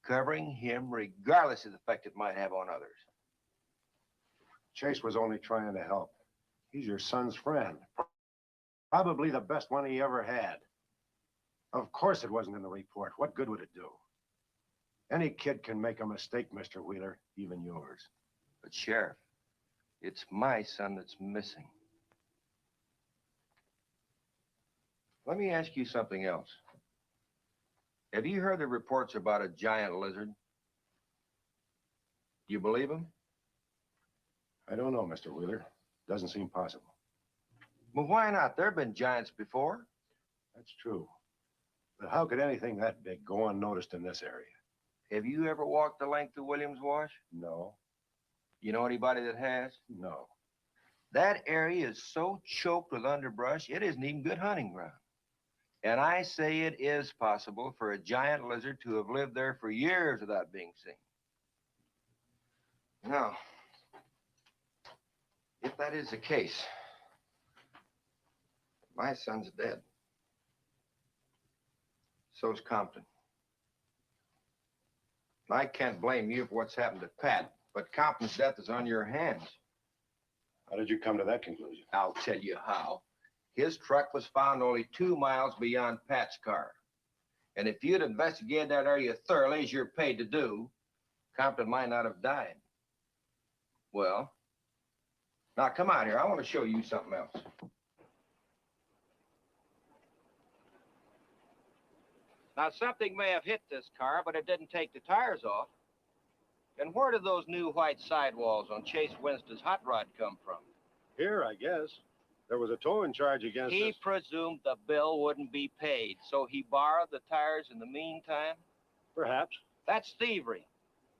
covering him regardless of the effect it might have on others. Chase was only trying to help. He's your son's friend. Probably the best one he ever had. Of course it wasn't in the report. What good would it do? Any kid can make a mistake, Mr. Wheeler, even yours. But, Sheriff, it's my son that's missing. Let me ask you something else. Have you heard the reports about a giant lizard? You believe them? I don't know, Mr. Wheeler. Doesn't seem possible. Well, why not? There have been giants before. That's true. But how could anything that big go unnoticed in this area? Have you ever walked the length of Williams Wash? No. You know anybody that has? No. That area is so choked with underbrush, it isn't even good hunting ground. And I say it is possible for a giant lizard to have lived there for years without being seen. Now, if that is the case, My son's dead. So's Compton. I can't blame you for what's happened to Pat, but Compton's death is on your hands. How did you come to that conclusion? I'll tell you how. His truck was found only 2 miles beyond Pat's car. And if you'd investigated that area thoroughly, as you're paid to do, Compton might not have died. Well, now come out here. I want to show you something else. Now, something may have hit this car, but it didn't take the tires off. And where did those new white sidewalls on Chase Winston's hot rod come from? Here, I guess. There was a towing charge against He us. presumed the bill wouldn't be paid, so he borrowed the tires in the meantime? Perhaps. That's thievery,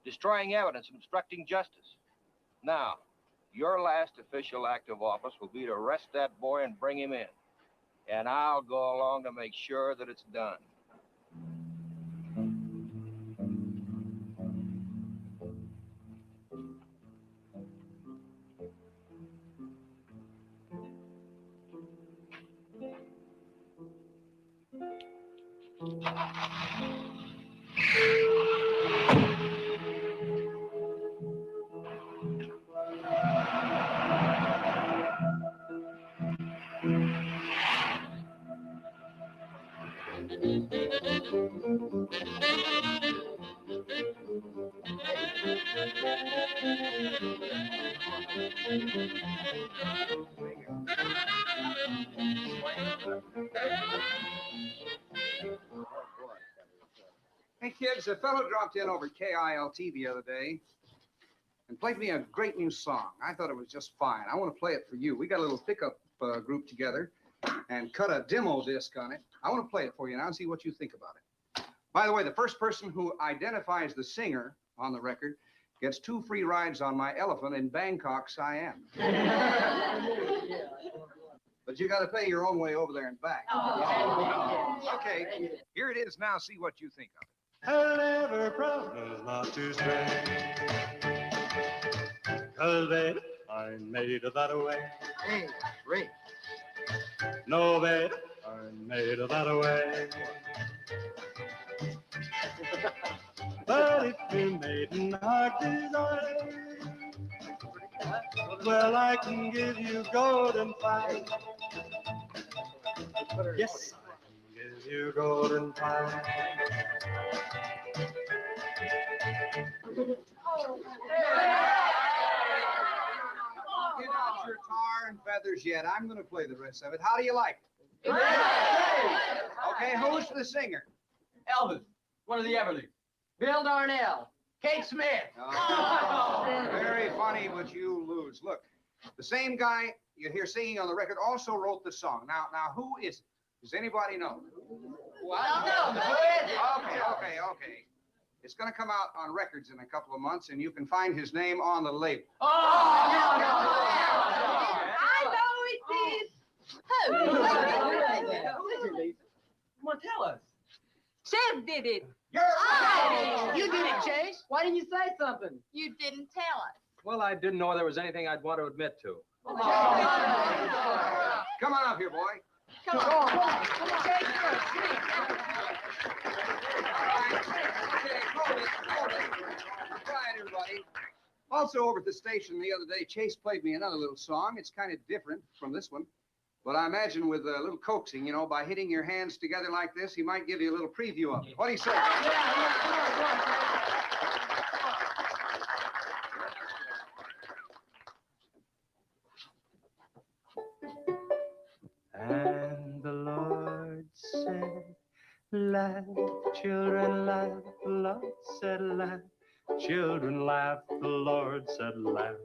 destroying evidence and obstructing justice. Now, your last official act of office will be to arrest that boy and bring him in. And I'll go along to make sure that it's done. Hey, kids, a fellow dropped in over KILT the other day and played me a great new song. I thought it was just fine. I want to play it for you. We got a little pickup group together and cut a demo disc on it. I want to play it for you now and see what you think about it. By the way, the first person who identifies the singer on the record gets 2 free rides on my elephant in Bangkok, Siam. But you got to pay your own way over there and back. Okay, here it is now. See what you think of it. Never promise not to stray. 'Cause baby, I'm made of that way. Hey, Ray. No, baby, I'm made of that way. But if you're made in heart desire, well, I can give you golden fire. Yes, I can give you golden fire. Get out your tar and feathers yet. I'm going to play the rest of it. How do you like it? Okay, who's the singer? Elvis, one of the Everlys. Bill Darnell. Kate Smith. Oh, very funny, but you lose. Look, the same guy you hear singing on the record also wrote the song. Now, who is it? Does anybody know? Well, no, who is it? Okay. It's going to come out on records in a couple of months, and you can find his name on the label. Oh, no. I know it is. Who is it, Lisa? Come on, tell us. Chef did it. You're right. You did it, Chase. Why didn't you say something? You didn't tell us. Well, I didn't know there was anything I'd want to admit to. Come on up here, boy. Come on. Chase, you're a treat. Hold it. Quiet, everybody. Also, over at the station the other day, Chase played me another little song. It's kind of different from this one. But I imagine with a little coaxing, you know, by hitting your hands together like this, he might give you a little preview of it. What do you say? And the Lord said, laugh, children, laugh. The Lord said, laugh, children, laugh. The Lord said, laugh,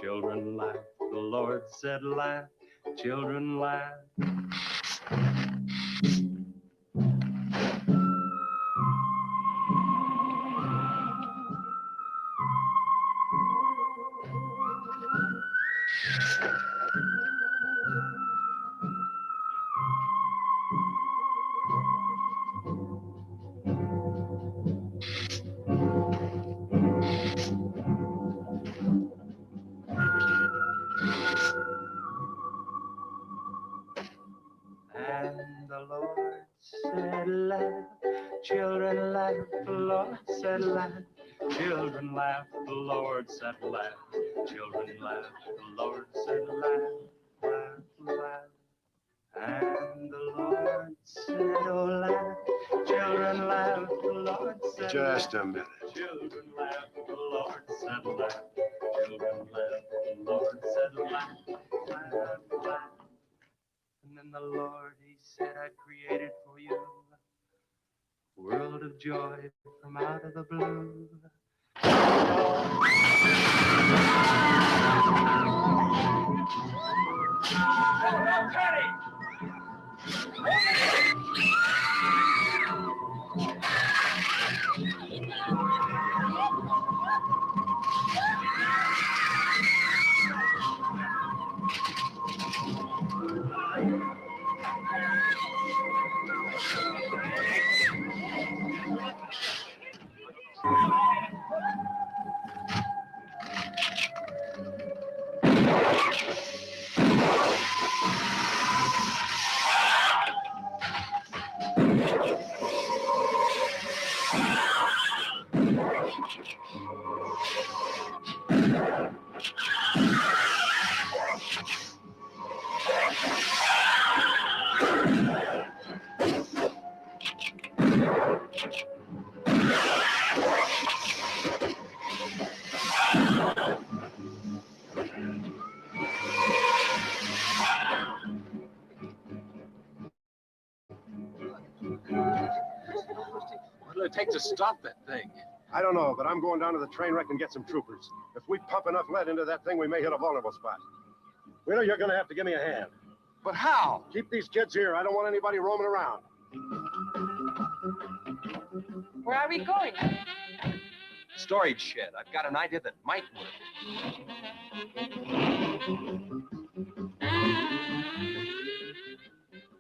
children, laugh. The Lord said, laugh, children, laugh. And the Lord said, laugh, children laugh, the Lord said, laugh, children laugh, the Lord said, laugh, children laugh, the Lord said, laugh, laugh, laugh. And the Lord said, oh, laugh, children laugh, the Lord said, Just laugh, a minute. children laugh, the Lord said, laugh, children laugh, the Lord said, laugh, laugh, laugh. And then the Lord, he said, I created for you a world of joy from out of the blue. What'll it take to stop that thing? I don't know, but I'm going down to the train wreck and get some troopers. If we pump enough lead into that thing, we may hit a vulnerable spot. Wheeler, you're going to have to give me a hand. But how? Keep these kids here. I don't want anybody roaming around. Where are we going? Storage shed. I've got an idea that might work.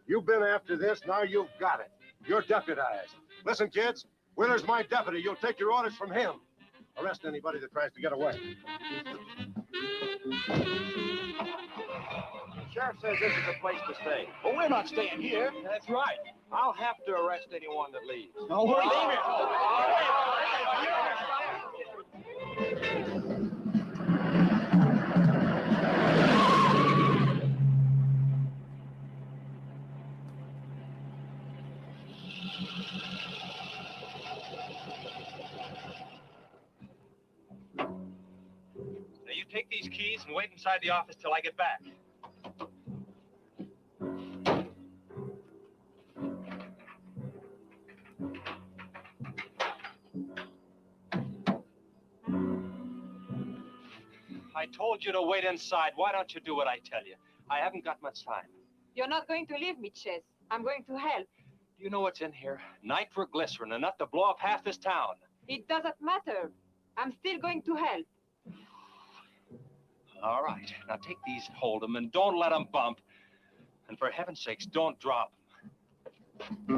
You've been after this, now you've got it. You're deputized. Listen, kids, Wheeler's my deputy. You'll take your orders from him. Arrest anybody that tries to get away. The sheriff says this is a place to stay. Well, we're not staying here. That's right. I'll have to arrest anyone that leaves. No, we're leaving. Now, you take these keys and wait inside the office till I get back. I told you to wait inside. Why don't you do what I tell you? I haven't got much time. You're not going to leave me, Ches. I'm going to help. Do you know what's in here? Nitroglycerin, enough to blow up half this town. It doesn't matter. I'm still going to help. All right. Now take these, hold them, and don't let them bump. And for heaven's sakes, don't drop them.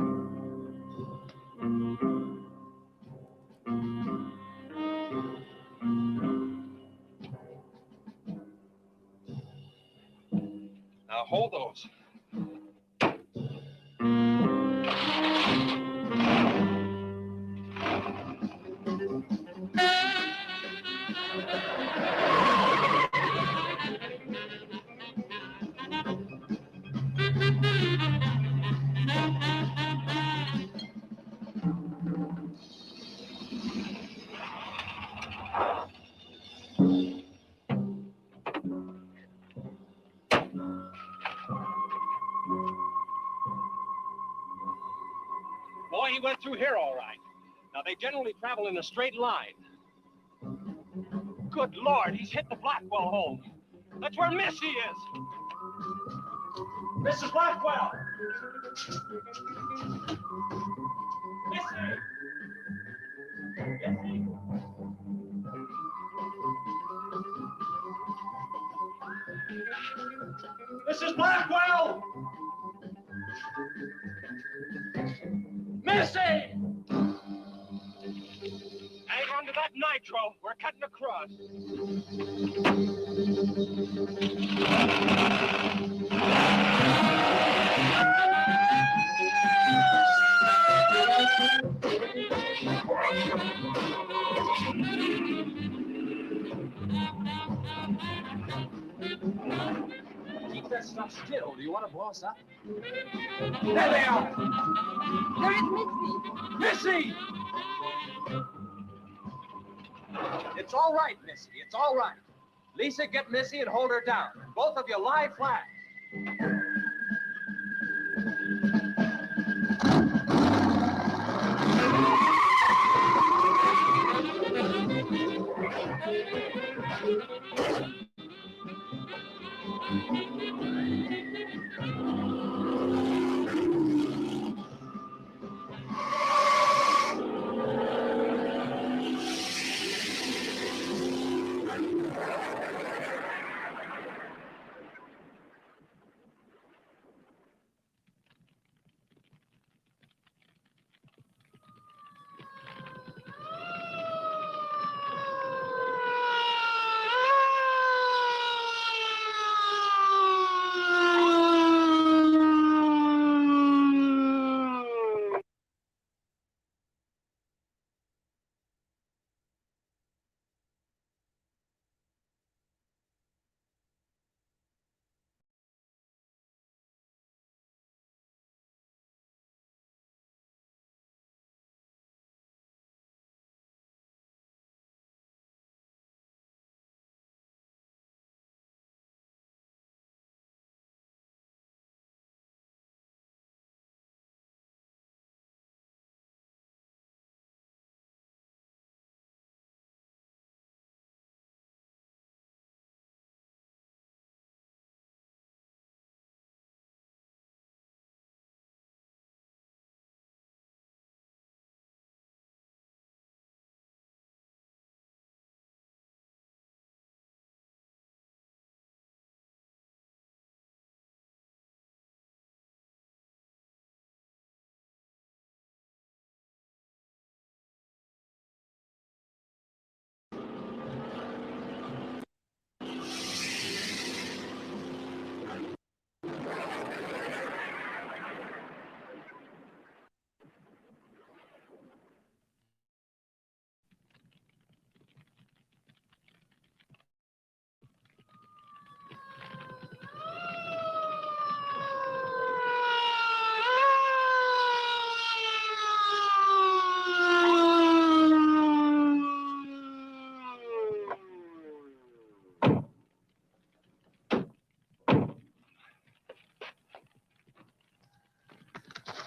Now hold those. Boy, he went through here all right. Now, they generally travel in a straight line. Good Lord, he's hit the Blackwell home. That's where Missy is. Mrs. Blackwell! Missy! Missy! Mrs. Blackwell! Missy! Hang on to that nitro. We're cutting across. that stuff still. Do you want to blow us up? There they are! There is Missy! Missy! It's all right, Missy. It's all right. Lisa, get Missy and hold her down. Both of you lie flat.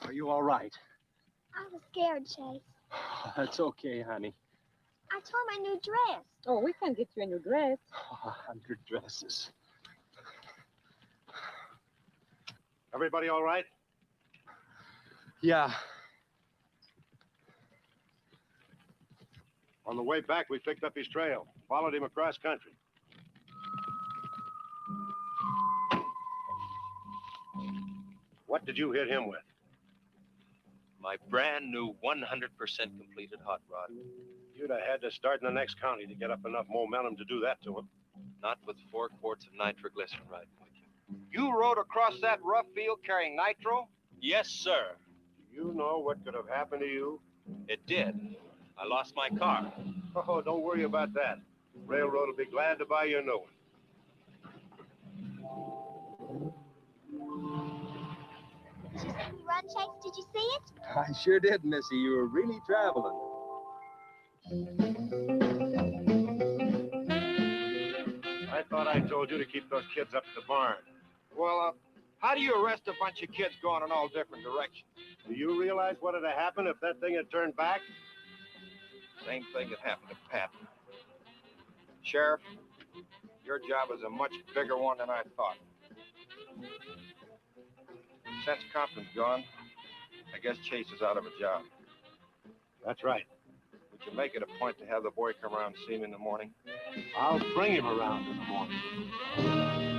Are you all right? I was scared, Chase. That's okay, honey. I tore my new dress. Oh, we can get you a new dress. 100 dresses. Everybody all right? Yeah. On the way back, we picked up his trail, followed him across country. What did you hit him with? My brand new 100% completed hot rod. You'd have had to start in the next county to get up enough momentum to do that to him. Not with 4 quarts of nitroglycerin riding with you. You rode across that rough field carrying nitro? Yes, sir. Do you know what could have happened to you? It did. I lost my car. Oh, don't worry about that. Railroad will be glad to buy you a new one. Did you see me run, Chase? Did you see it? I sure did, Missy. You were really traveling. I thought I told you to keep those kids up at the barn. Well, how do you arrest a bunch of kids going in all different directions? Do you realize what would have happened if that thing had turned back? Same thing that happened to Pat. Sheriff, your job is a much bigger one than I thought. Since Compton's gone, I guess Chase is out of a job. That's right. Would you make it a point to have the boy come around and see me in the morning? I'll bring him around in the morning.